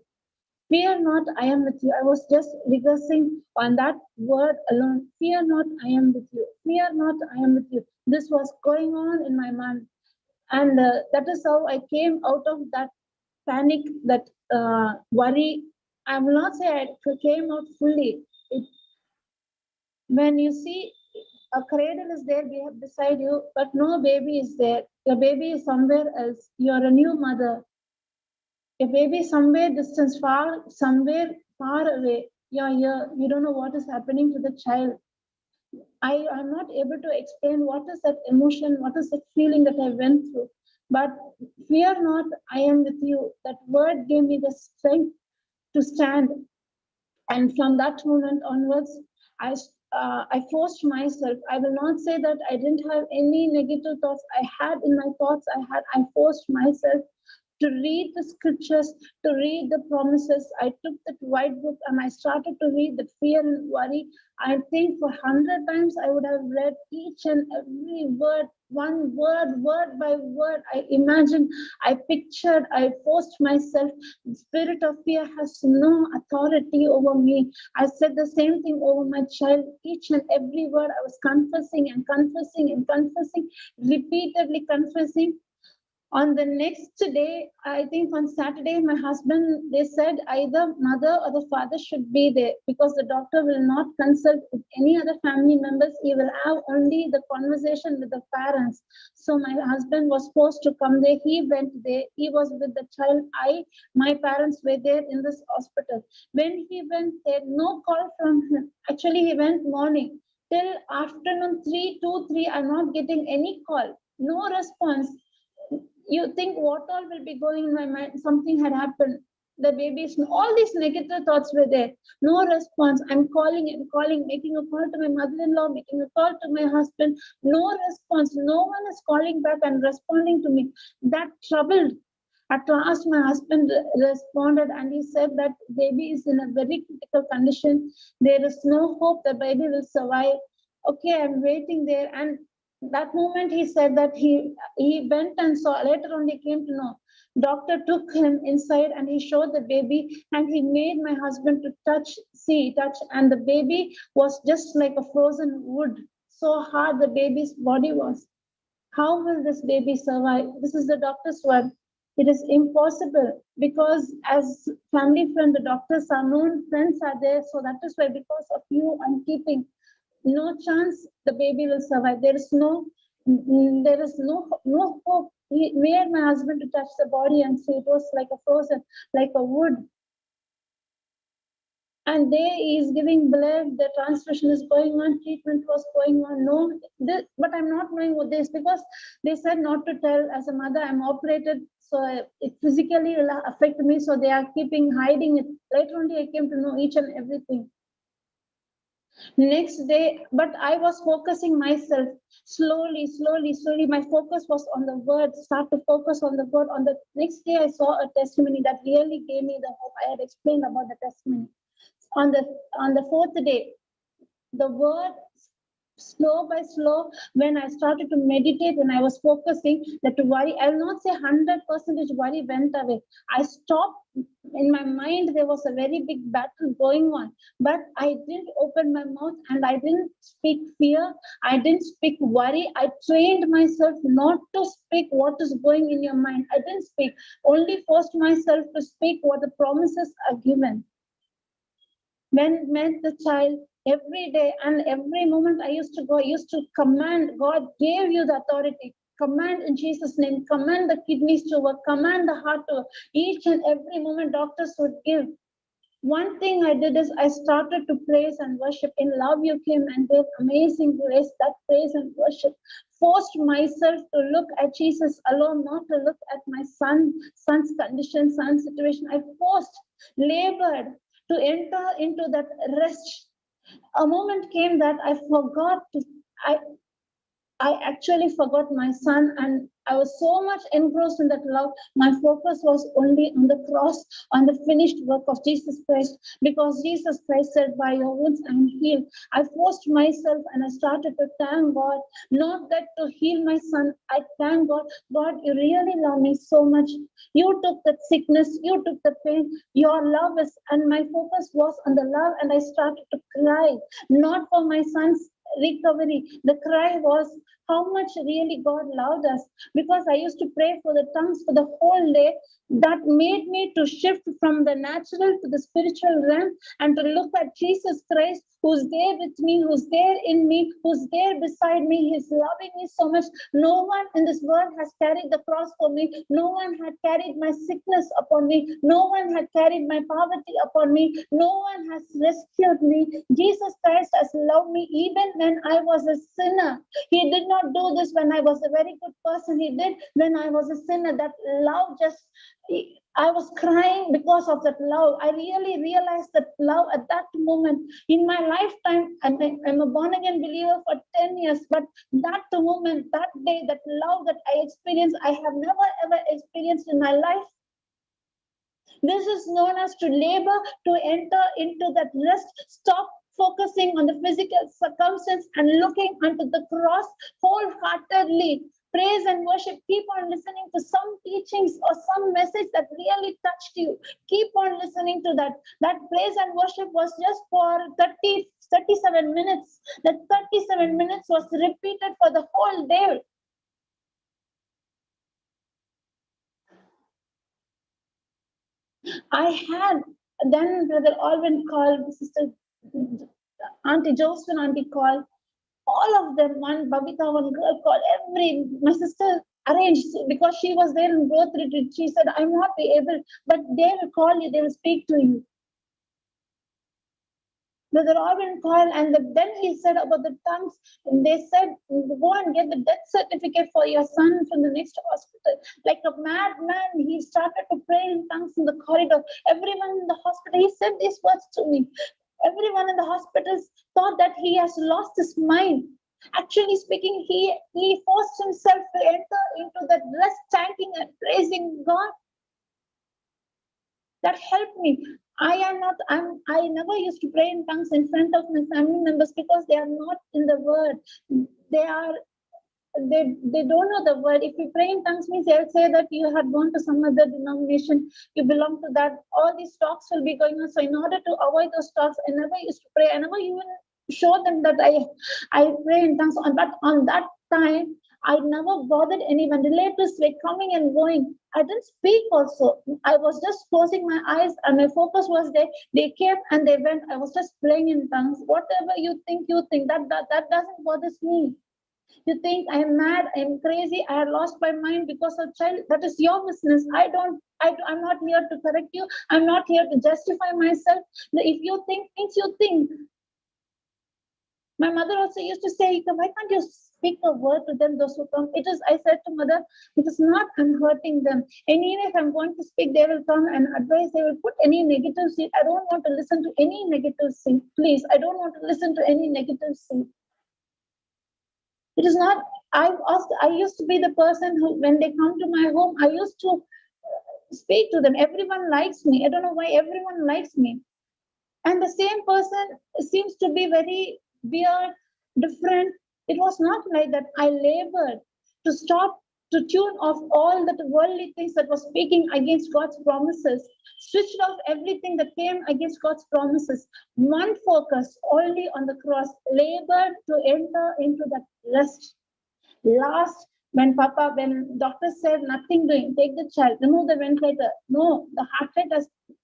Fear not, I am with you. I was just rehearsing on that word alone. Fear not, I am with you. Fear not, I am with you. This was going on in my mind. And that is how I came out of that panic, that worry. I will not say I came out fully. When you see a cradle is there beside you, but no baby is there. Your baby is somewhere else. You are a new mother. Your baby is somewhere distant, somewhere far away. You're here. You don't know what is happening to the child. I am not able to explain what is that emotion, what is that feeling that I went through. But fear not, I am with you. That word gave me the strength to stand. And from that moment onwards, I forced myself. I will not say that I didn't have any negative thoughts. I had in my thoughts, I forced myself to read the scriptures, to read the promises. I took that white book and I started to read the fear and worry. I think for 100 times I would have read each and every word, one word, word by word. I imagined, I pictured, I forced myself. The spirit of fear has no authority over me. I said the same thing over my child. Each and every word I was confessing and confessing and confessing, repeatedly confessing. On the next day, I think on Saturday, my husband, they said either mother or the father should be there because the doctor will not consult with any other family members. He will have only the conversation with the parents. So my husband was forced to come there. He went there. He was with the child. My parents were there in this hospital. When he went there, no call from him. Actually, he went morning. Till afternoon 3, I'm not getting any call. No response. You think what all will be going in my mind? Something had happened. The babies, all these negative thoughts were there. No response. I'm calling and calling, making a call to my mother-in-law, making a call to my husband. No response. No one is calling back and responding to me. That troubled. At last, my husband responded and he said that baby is in a very critical condition. There is no hope the baby will survive. Okay, I'm waiting there. And that moment he said that he went and saw. Later on, he came to know. Doctor took him inside and he showed the baby and he made my husband to touch, and the baby was just like a frozen wood. So hard the baby's body was. How will this baby survive? This is the doctor's word. It is impossible because as family friend, the doctors are known, friends are there. So that is why because of you, I'm keeping. No chance the baby will survive. There is no hope. He made my husband to touch the body and see it was like a frozen, like a wood. And there he is giving blood, the transfusion is going on, treatment was going on. No, but I'm not knowing what this because they said not to tell. As a mother, I'm operated, so it physically will affect me. So they are hiding it. Later on, I came to know each and everything. Next day, but I was focusing myself slowly. My focus was on the word, start to focus on the word. On the next day, I saw a testimony that really gave me the hope. I had explained about the testimony. On the fourth day, the word, slow by slow, when I started to meditate, when I was focusing, that worry, I will not say 100% worry went away. I stopped. In my mind, there was a very big battle going on, but I didn't open my mouth and I didn't speak fear. I didn't speak worry. I trained myself not to speak what is going in your mind. I didn't speak, only forced myself to speak what the promises are given. When the child, every day and every moment I used to go, I used to command, God gave you the authority. Command in Jesus' name, command the kidneys to work, command the heart to work. Each and every moment doctors would give. One thing I did is I started to praise and worship. In love, you came and gave amazing grace. That praise and worship forced myself to look at Jesus alone, not to look at my son's condition, son's situation. I labored to enter into that rest. A moment came that I forgot to. I actually forgot my son, and I was so much engrossed in that love. My focus was only on the cross, on the finished work of Jesus Christ, because Jesus Christ said, "By your wounds I am healed." I forced myself and I started to thank God, not that to heal my son. I thank God, God, you really love me so much. You took that sickness, you took the pain, your love is, and my focus was on the love, and I started to cry, not for my son's recovery. The cry was how much really God loved us, because I used to pray for the tongues for the whole day. That made me to shift from the natural to the spiritual realm and to look at Jesus Christ, who's there with me, who's there in me, who's there beside me. He's loving me so much. No one in this world has carried the cross for me. No one had carried my sickness upon me. No one had carried my poverty upon me. No one has rescued me. Jesus Christ has loved me even when I was a sinner. He did not do this when I was a very good person. He did when I was a sinner. That love just, I was crying because of that love. I really realized that love at that moment in my lifetime. I'm a born again believer for 10 years, but that moment, that day, that love that I experienced, I have never ever experienced in my life. This is known as to labor, to enter into that rest. Stop focusing on the physical circumstance and looking unto the cross wholeheartedly. Praise and worship. Keep on listening to some teachings or some message that really touched you. Keep on listening to that. That praise and worship was just for 37 minutes. That 37 minutes was repeated for the whole day. I had then Brother Alvin called, Sister Auntie Josephine, Auntie called, all of them, one Babita, one girl called, my sister arranged because she was there in growth retreat. She said, "I'm not be able, but they will call you, they will speak to you." Brother Alvin called, and then he said about the tongues. And they said, "Go and get the death certificate for your son from the next hospital." Like a madman, he started to pray in tongues in the corridor. Everyone in the hospital, he said these words to me. Everyone in the hospitals thought that he has lost his mind. Actually speaking, he forced himself to enter into that rest, thanking and praising God. That helped me. I never used to pray in tongues in front of my family members because they are not in the word. They don't know the word. If you pray in tongues means they'll say that you have gone to some other denomination, you belong to that. All these talks will be going on. So in order to avoid those talks, I never used to pray. I never even show them that I pray in tongues. But on that time, I never bothered anyone. Relatives were coming and going. I didn't speak also. I was just closing my eyes and my focus was there. They came and they went. I was just praying in tongues. Whatever you think. That doesn't bother me. You think I'm mad, I'm crazy, I lost my mind because of child. That is your business. I'm not here to correct you. I'm not here to justify myself. If you think things, you think. My mother also used to say, "Why can't you speak a word to them, those who come?" I said to mother, it is not, I'm hurting them. Anyway, if I'm going to speak, they will come and advise, they will put any negative seed. I don't want to listen to any negative seed. Please, I don't want to listen to any negative seed. It is not, I used to be the person who, when they come to my home, I used to speak to them. Everyone likes me. I don't know why everyone likes me. And the same person seems to be very weird, different. It was not like that. I labored to stop, to tune off all the worldly things that was speaking against God's promises, switched off everything that came against God's promises. One focus only on the cross, labored to enter into that rest. Last When doctor said nothing doing, take the child, remove the ventilator. No, the heart rate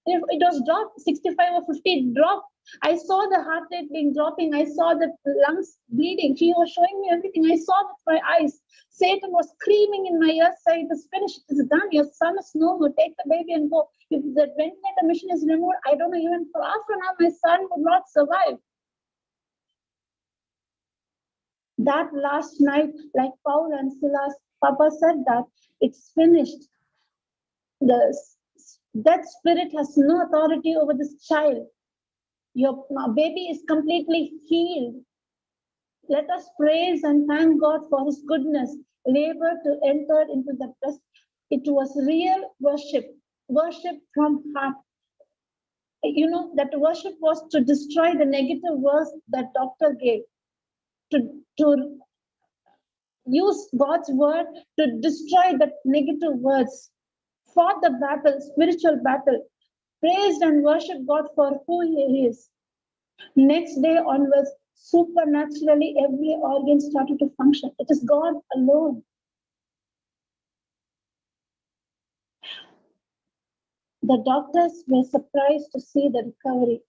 it was dropped, 65 or 50, it dropped. I saw the heart rate being dropping. I saw the lungs bleeding. She was showing me everything. I saw with my eyes. Satan was screaming in my ear, saying, "It's finished. It's done. Your son is no more. Take the baby and go." If the ventilator machine is removed, I don't know, even for half an hour, my son would not survive. That last night, like Paul and Silas, Papa said that it's finished. That spirit has no authority over this child. Your baby is completely healed. Let us praise and thank God for his goodness. Labor to enter into the rest. It was real worship from heart. You know, that worship was to destroy the negative words that doctor gave, to use God's word to destroy the negative words. Fought the battle, spiritual battle, praised and worshiped God for who he is. Next day onwards, supernaturally, every organ started to function. It is God alone. The doctors were surprised to see the recovery.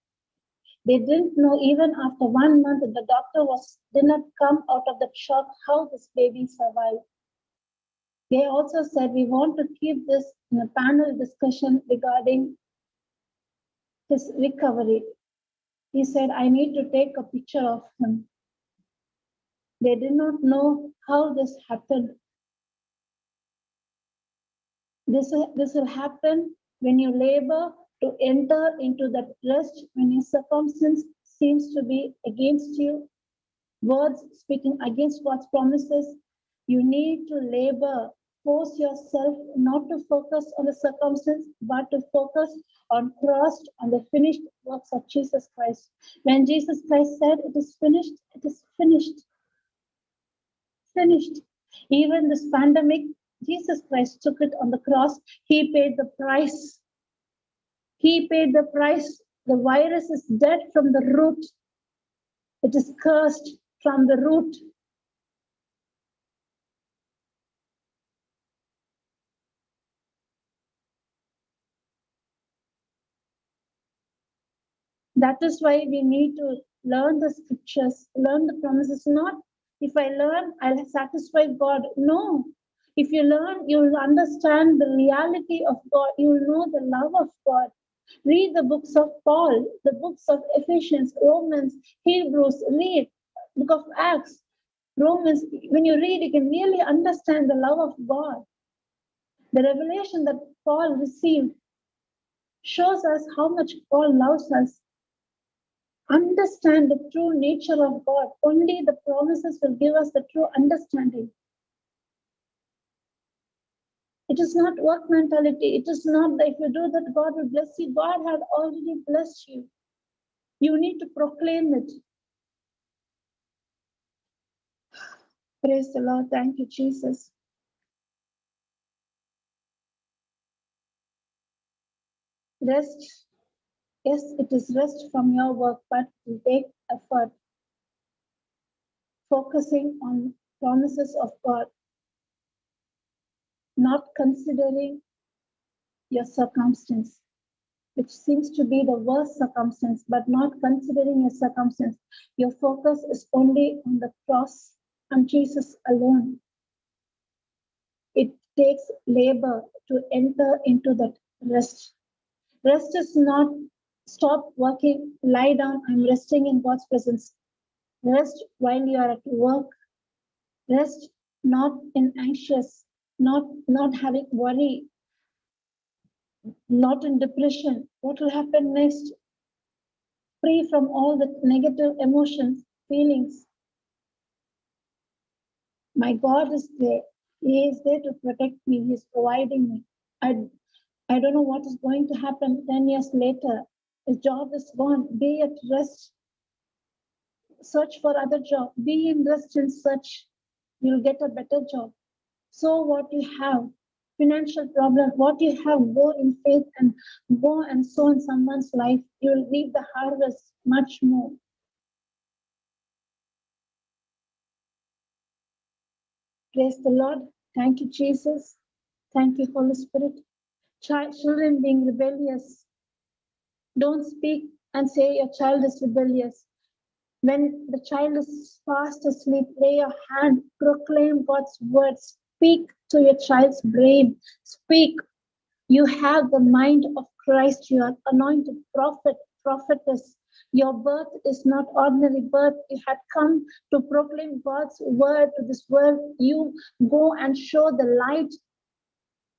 They didn't know even after 1 month that the doctor did not come out of that shock how this baby survived. They also said, we want to keep this in a panel discussion regarding his recovery. He said, I need to take a picture of him. They did not know how this happened. This will happen when you labor to enter into that rest, when your circumstance seems to be against you, words speaking against God's promises. You need to labor, force yourself not to focus on the circumstance, but to focus on the finished works of Jesus Christ. When Jesus Christ said, it is finished, it is finished. Finished. Even this pandemic, Jesus Christ took it on the cross. He paid the price. He paid the price. The virus is dead from the root. It is cursed from the root. That is why we need to learn the scriptures, learn the promises. Not if I learn, I'll satisfy God. No. If you learn, you'll understand the reality of God. You'll know the love of God. Read the books of Paul, the books of Ephesians, Romans, Hebrews, read book of Acts, Romans. When you read, you can really understand the love of God. The revelation that Paul received shows us how much Paul loves us. Understand the true nature of God. Only the promises will give us the true understanding. It is not work mentality. It is not that if you do that, God will bless you. God had already blessed you. You need to proclaim it. Praise the Lord. Thank you, Jesus. Rest. Yes, it is rest from your work, but it will take effort. Focusing on promises of God. Not considering your circumstance, which seems to be the worst circumstance, but not considering your circumstance. Your focus is only on the cross and Jesus alone. It takes labor to enter into that rest. Rest is not stop working, lie down, I'm resting in God's presence. Rest while you are at work. Rest not in anxious, not having worry, not in depression. What will happen next? Free from all the negative emotions, feelings. My God is there. He is there to protect me. He is providing me. I don't know what is going to happen 10 years later. His job is gone. Be at rest. Search for other job. Be in rest and search. You'll get a better job. So what you have, financial problem, what you have, go in faith and go and sow in someone's life. You will reap the harvest much more. Praise the Lord. Thank you, Jesus. Thank you, Holy Spirit. Children being rebellious. Don't speak and say your child is rebellious. When the child is fast asleep, lay your hand, proclaim God's word, speak to your child's brain, speak. You have the mind of Christ, you are anointed prophet, prophetess. Your birth is not ordinary birth. You had come to proclaim God's word to this world. You go and show the light.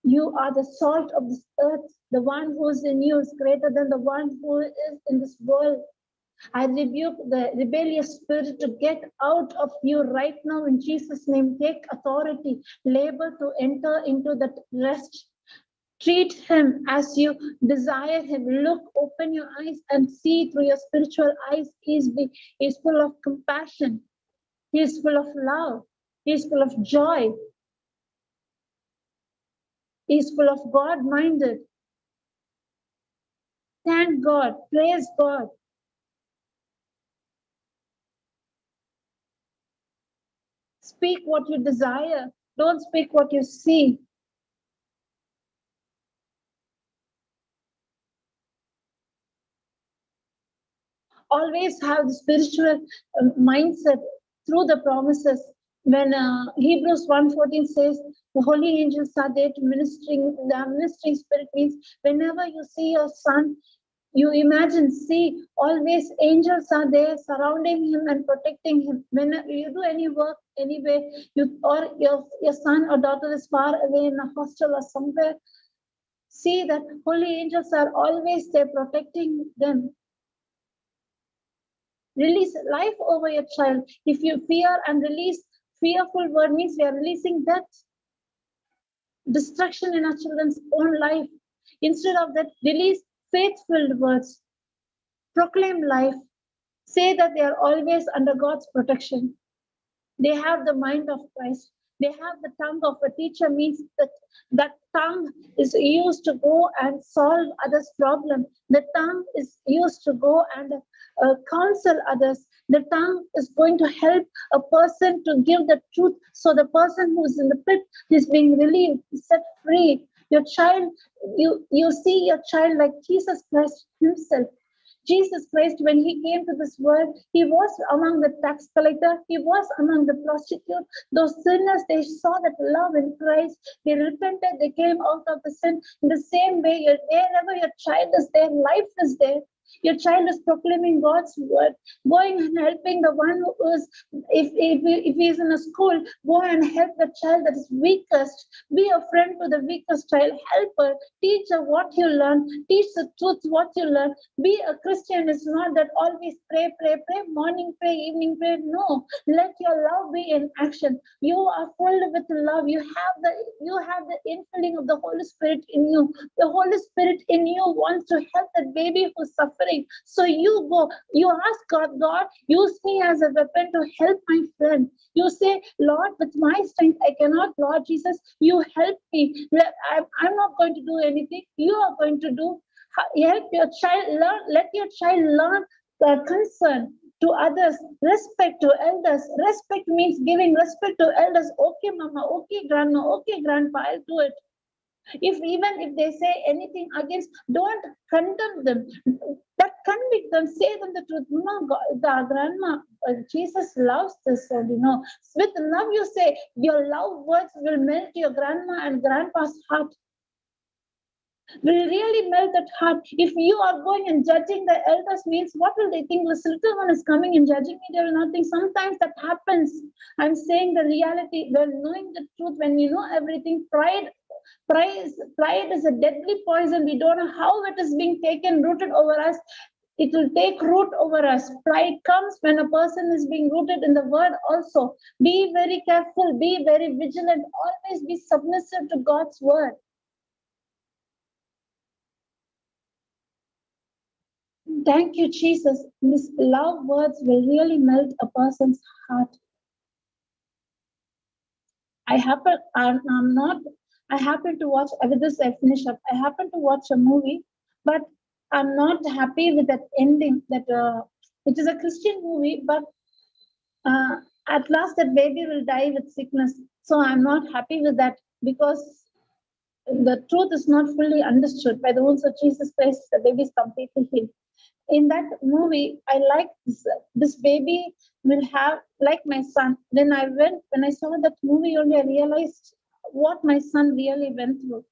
You are the salt of this earth. The one who is in you is greater than the one who is in this world. I rebuke the rebellious spirit to get out of you right now in Jesus' name. Take authority, labor to enter into that rest. Treat him as you desire him. Look, open your eyes and see through your spiritual eyes. He is full of compassion. He is full of love. He is full of joy. He is full of God-minded. Thank God. Praise God. Speak what you desire. Don't speak what you see. Always have the spiritual mindset through the promises. When Hebrews 1:14 says, the holy angels are there to ministering, the ministering spirit means whenever you see your son, you imagine, see, always angels are there surrounding him and protecting him. When you do any work, anywhere, or your son or daughter is far away in a hostel or somewhere, see that holy angels are always there protecting them. Release life over your child. If you fear and release fearful word means we are releasing that destruction in our children's own life. Instead of that, release faith-filled words. Proclaim life. Say that they are always under God's protection. They have the mind of Christ. They have the tongue of a teacher means that tongue is used to go and solve others' problem. The tongue is used to go and counsel others. The tongue is going to help a person to give the truth. So the person who is in the pit is being relieved, set free. Your child, you see your child like Jesus Christ himself. Jesus Christ, when he came to this world, he was among the tax collector, he was among the prostitute. Those sinners, they saw that love in Christ, they repented, they came out of the sin. In the same way, wherever your child is there, life is there. Your child is proclaiming God's word, going and helping the one who is, if he is in a school, go and help the child that is weakest. Be a friend to the weakest child. Help her. Teach her what you learn. Teach the truth what you learn. Be a Christian is not that always pray, morning pray, evening pray. No, let your love be in action. You are filled with love. You have the infilling of the Holy Spirit in you. The Holy Spirit in you wants to help that baby who's suffering. So you go, you ask God, use me as a weapon to help my friend. You say, Lord, with my strength, I cannot, Lord Jesus, you help me. I'm not going to do anything. You are going to do. Help your child learn. Let your child learn the concern to others, respect to elders. Respect means giving respect to elders. Okay, mama, okay, grandma, okay, grandpa, I'll do it. Even if they say anything against, don't condemn them, but convict them, say them the truth. Mama, the grandma, Jesus loves this, and with love you say, your love words will melt your grandma and grandpa's heart. Will really melt that heart. If you are going and judging the elders means, what will they think? This little one is coming and judging me. They will not think. Sometimes that happens. I'm saying the reality. When knowing the truth, when you know everything, pride is a deadly poison. We don't know how it is being taken, rooted over us. It will take root over us. Pride comes when a person is being rooted in the word also. Be very careful. Be very vigilant. Always be submissive to God's word. Thank you, Jesus. These love words will really melt a person's heart. I happen to watch, with this I finish up. I happen to watch a movie, but I'm not happy with that ending. That it is a Christian movie, but At last, that baby will die with sickness. So I'm not happy with that, because the truth is not fully understood. By the wounds of Jesus Christ, the baby is completely healed. In that movie, I like this baby will have, like my son. When I saw that movie only, I realized what my son really went through.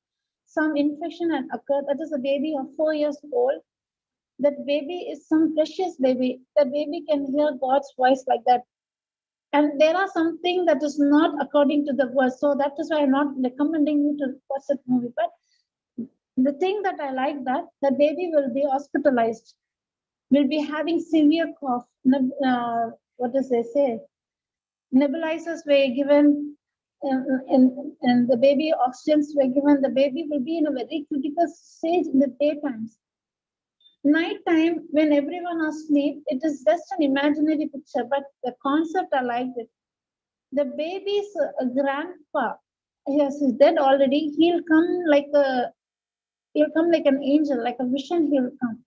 Some infection had occurred. That is a baby of 4 years old. That baby is some precious baby. That baby can hear God's voice like that. And there are something that is not according to the verse. So that is why I'm not recommending you to watch that movie. But the thing that I like, that the baby will be hospitalized, will be having severe cough. What does they say? Nebulizers were given, and the baby oxygens were given. The baby will be in a very critical stage in the daytimes. Nighttime, when everyone is asleep, it is just an imaginary picture, but the concept I liked it. The baby's grandpa, yes, he's dead already. He'll come like an angel, like a vision. He'll come.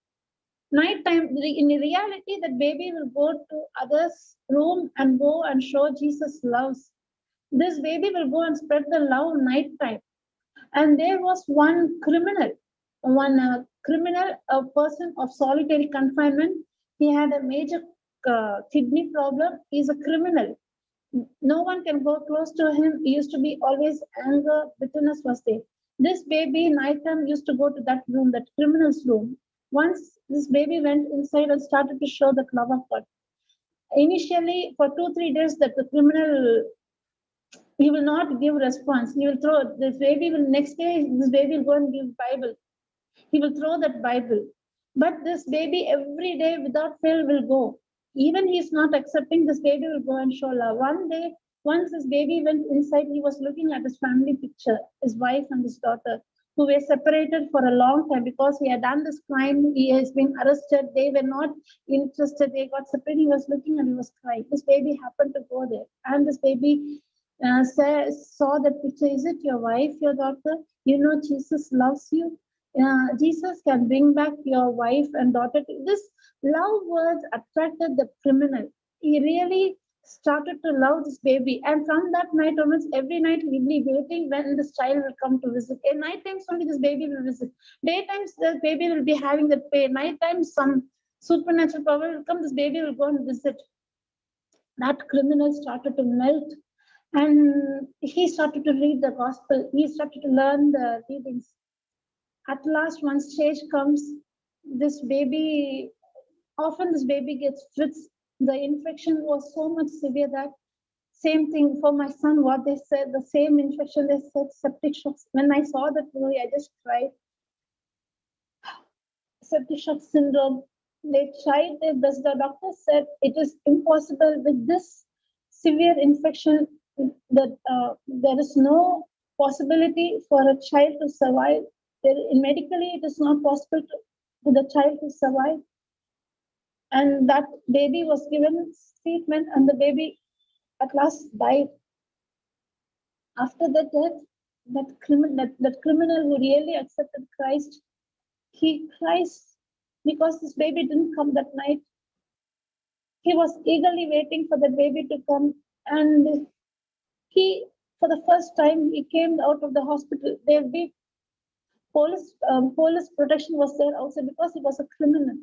Nighttime, in reality, that baby will go to others' room and go and show Jesus loves. This baby will go and spread the love nighttime. And there was one criminal, a person of solitary confinement. He had a major kidney problem. He's a criminal. No one can go close to him. He used to be always anger, bitterness was there. This baby nighttime used to go to that room, that criminal's room. Once this baby went inside and started to show the love of God. Initially, for 2-3 days, that the criminal, he will not give response. He will throw this baby. Will next day this baby will go and give Bible. He will throw that Bible. But this baby every day without fail will go. Even he is not accepting, this baby will go and show love. One day, once this baby went inside, he was looking at his family picture, his wife and his daughter, who were separated for a long time because he had done this crime. He has been arrested. They were not interested. They got separated. He was looking and he was crying. This baby happened to go there. And this baby saw that picture. Is it your wife, your daughter? You know, Jesus loves you. Jesus can bring back your wife and daughter. This love words attracted the criminal. He really started to love this baby. And from that night onwards, every night he'll be waiting when this child will come to visit. At night times only this baby will visit. Daytimes the baby will be having the pain. Night times some supernatural power will come, this baby will go and visit. That criminal started to melt. And he started to read the gospel. He started to learn the readings. At last, one stage comes, this baby, often this baby gets fits. The infection was so much severe that same thing for my son, what they said, the same infection, they said septic shock. When I saw that movie, I just cried. Septic shock syndrome. They tried their best. The doctor said it is impossible with this severe infection that there is no possibility for a child to survive. Medically, it is not possible for the child to survive. And that baby was given treatment, and the baby at last died. After the death, that criminal who really accepted Christ, he cries because this baby didn't come that night. He was eagerly waiting for the baby to come, and he, for the first time, he came out of the hospital. There be police protection was there also because he was a criminal.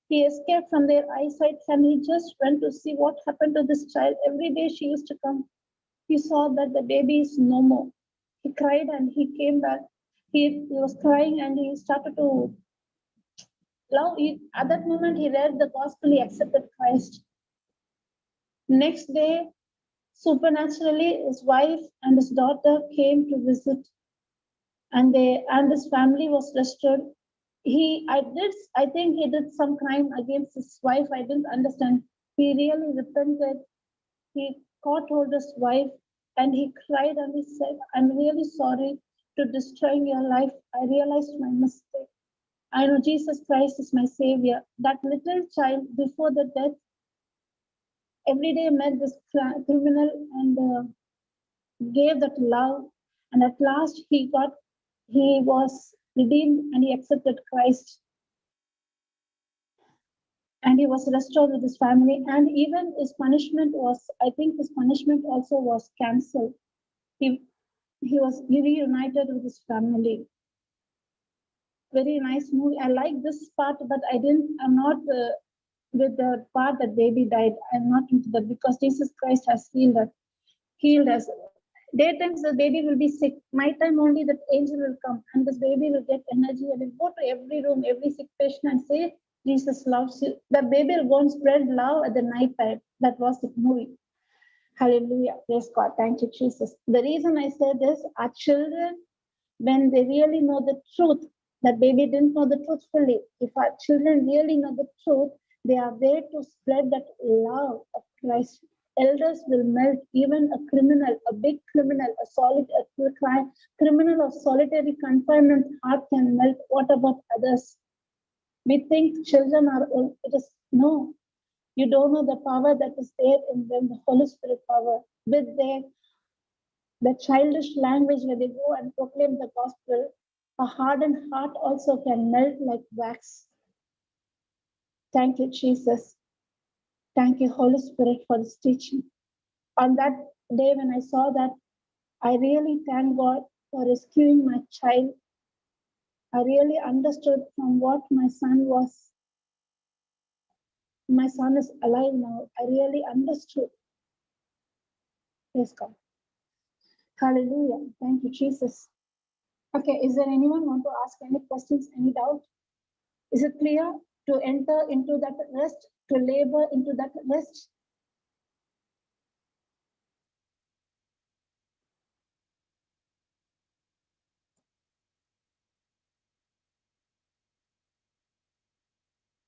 He escaped from their eyesight and he just went to see what happened to this child. Every day she used to come. He saw that the baby is no more. He cried and he came back. He was crying and he started to love. At that moment, he read the gospel, he accepted Christ. Next day, supernaturally, his wife and his daughter came to visit, and his family was restored. I think he did some crime against his wife. I didn't understand. He really repented. He caught hold his wife and he cried and he said, I'm really sorry to destroying your life. I realized my mistake. I know Jesus Christ is my savior. That little child before the death every day met this criminal and gave that love. And at last he was redeemed and he accepted Christ. and he was restored with his family. And even his punishment was, I think his punishment also was cancelled. He was reunited with his family. Very nice movie. I like this part, but I'm not with the part that baby died. I'm not into that because Jesus Christ has healed us. Daytimes the baby will be sick. Nighttime only that angel will come and this baby will get energy and will go to every room, every sick patient and say, Jesus loves you. The baby will go and spread love at the night time. That was the movie. Hallelujah. Praise God. Thank you, Jesus. The reason I say this, our children, when they really know the truth, that baby didn't know the truth fully. If our children really know the truth, they are there to spread that love of Christ. Elders will melt even a criminal, a big criminal, a criminal of solitary confinement heart can melt. What about others? We think children are, it is, no. You don't know the power that is there in them, the Holy Spirit power. With the childish language where they go and proclaim the gospel, a hardened heart also can melt like wax. Thank you, Jesus. Thank you, Holy Spirit, for this teaching. On that day when I saw that, I really thank God for rescuing my child. I really understood from what my son was. My son is alive now. I really understood. Praise God. Hallelujah. Thank you, Jesus. Okay, is there anyone want to ask any questions, any doubt? Is it clear to enter into that rest, to labor into that rest?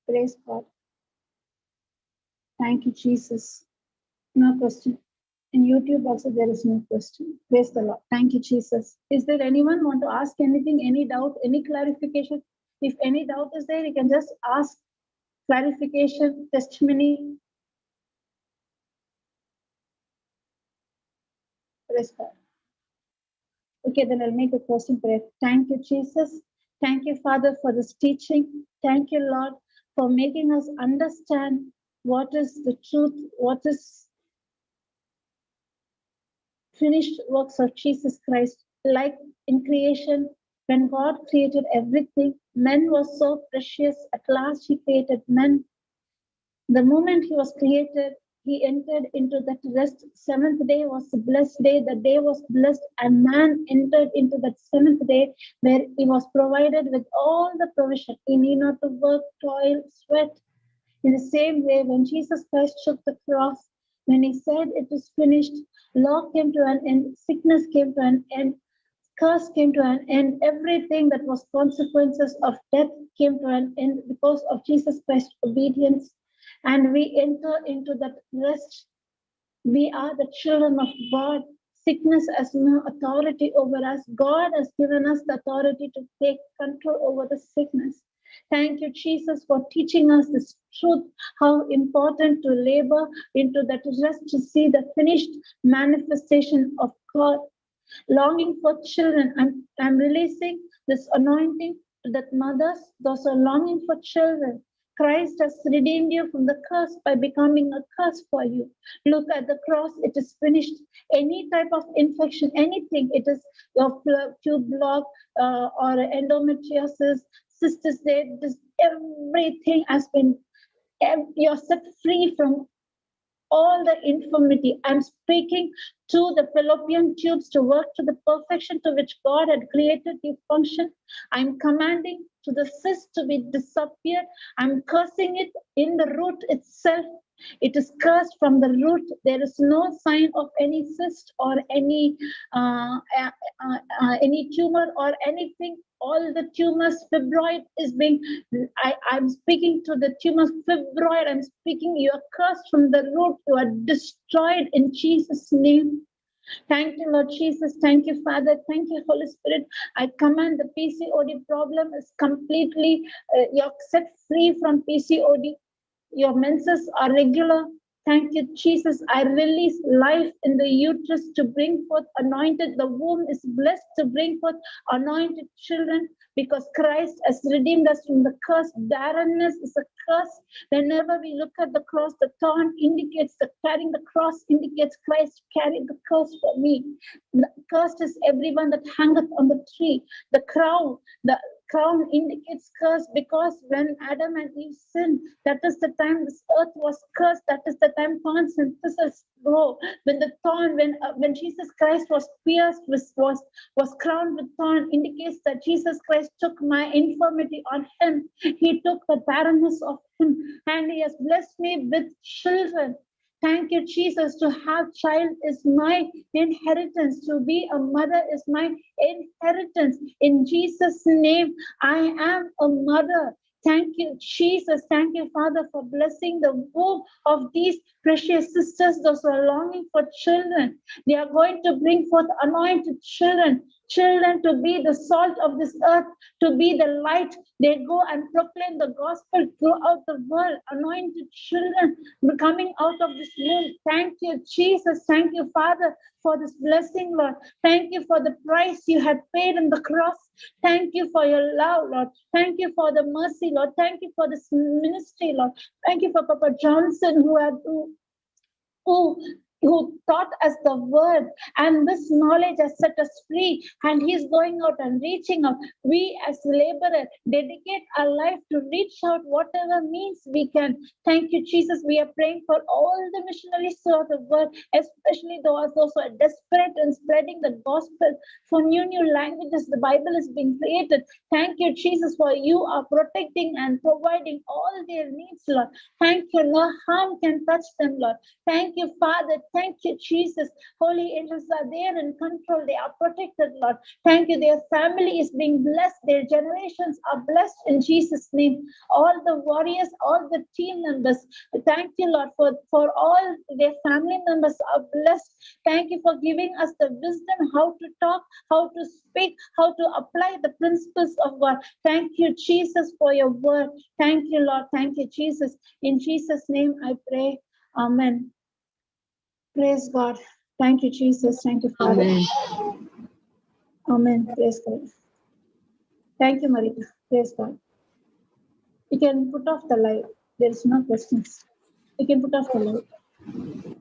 Praise God. Thank you, Jesus. No question. In YouTube also there is no question. Praise the Lord. Thank you, Jesus. Is there anyone want to ask anything, any doubt, any clarification? If any doubt is there, you can just ask clarification, testimony. Praise God. Okay, then I'll make a closing prayer. Thank you, Jesus. Thank you, Father, for this teaching. Thank you, Lord, for making us understand what is the truth, what is finished works of Jesus Christ. Like in creation, when God created everything, man was so precious. At last, He created man. The moment He was created, He entered into that rest. Seventh day was a blessed day. The day was blessed, and man entered into that seventh day where he was provided with all the provision. He need not to work, toil, sweat. In the same way, when Jesus Christ took the cross, when He said it is finished, law came to an end, sickness came to an end, curse came to an end, everything that was consequences of death came to an end because of Jesus Christ's obedience. And we enter into that rest. We are the children of God. Sickness has no authority over us. God has given us the authority to take control over the sickness. Thank you, Jesus, for teaching us this truth, how important to labor into that rest to see the finished manifestation of God. Longing for children. I'm releasing this anointing to that mothers, those who are longing for children. Christ has redeemed you from the curse by becoming a curse for you. Look at the cross, it is finished. Any type of infection, anything, it is your tube block or endometriosis, cystis there, everything has been, you're set free from all the infirmity. I'm speaking to the fallopian tubes to work to the perfection to which God had created you function. I'm commanding to the cyst to be disappeared. I'm cursing it in the root itself. It is cursed from the root. There is no sign of any cyst or any tumor or anything. All the tumors, fibroid is being, I'm speaking to the tumors, fibroid, I'm speaking, you are cursed from the root, you are destroyed in Jesus' name. Thank you, Lord Jesus. Thank you, Father. Thank you, Holy Spirit. I command the PCOD problem is completely, you're set free from PCOD. Your menses are regular. Thank you, Jesus. I release life in the uterus to bring forth anointed. The womb is blessed to bring forth anointed children because Christ has redeemed us from the curse. Barrenness is a curse. Whenever we look at the cross, the thorn indicates the carrying the cross indicates Christ carried the curse for me. The cursed is everyone that hangeth on the tree. The crown indicates curse because when Adam and Eve sinned, that is the time this earth was cursed. That is the time thorn synthesis grow. When Jesus Christ was pierced, was crowned with thorn, indicates that Jesus Christ took my infirmity on him. He took the barrenness of him, and he has blessed me with children. Thank you, Jesus. To have child is my inheritance. To be a mother is my inheritance. In Jesus' name, I am a mother. Thank you, Jesus. Thank you, Father, for blessing the womb of these precious sisters, those who are longing for children. They are going to bring forth anointed children, children to be the salt of this earth, to be the light. They go and proclaim the gospel throughout the world. Anointed children coming out of this womb. Thank you, Jesus. Thank you, Father, for this blessing, Lord. Thank you for the price you had paid on the cross. Thank you for your love, Lord. Thank you for the mercy, Lord. Thank you for this ministry, Lord. Thank you for Papa Johnson, who taught us the word, and this knowledge has set us free, and he's going out and reaching out. We as laborers dedicate our life to reach out whatever means we can. Thank you, Jesus. We are praying for all the missionaries throughout the world, especially those who are desperate and spreading the gospel. For new languages, the Bible is being created. Thank you, Jesus, for you are protecting and providing all their needs, Lord. Thank you. No harm can touch them, Lord. Thank you, Father. Thank you, Jesus. Holy angels are there in control. They are protected, Lord. Thank you. Their family is being blessed. Their generations are blessed in Jesus' name. All the warriors, all the team members, thank you, Lord, for all their family members are blessed. Thank you for giving us the wisdom how to talk, how to speak, how to apply the principles of God. Thank you, Jesus, for your word. Thank you, Lord. Thank you, Jesus. In Jesus' name I pray. Amen. Praise God. Thank you, Jesus. Thank you, Father. Amen. Amen. Praise God. Thank you, Marita. Praise God. You can put off the light. There is no questions. You can put off the light.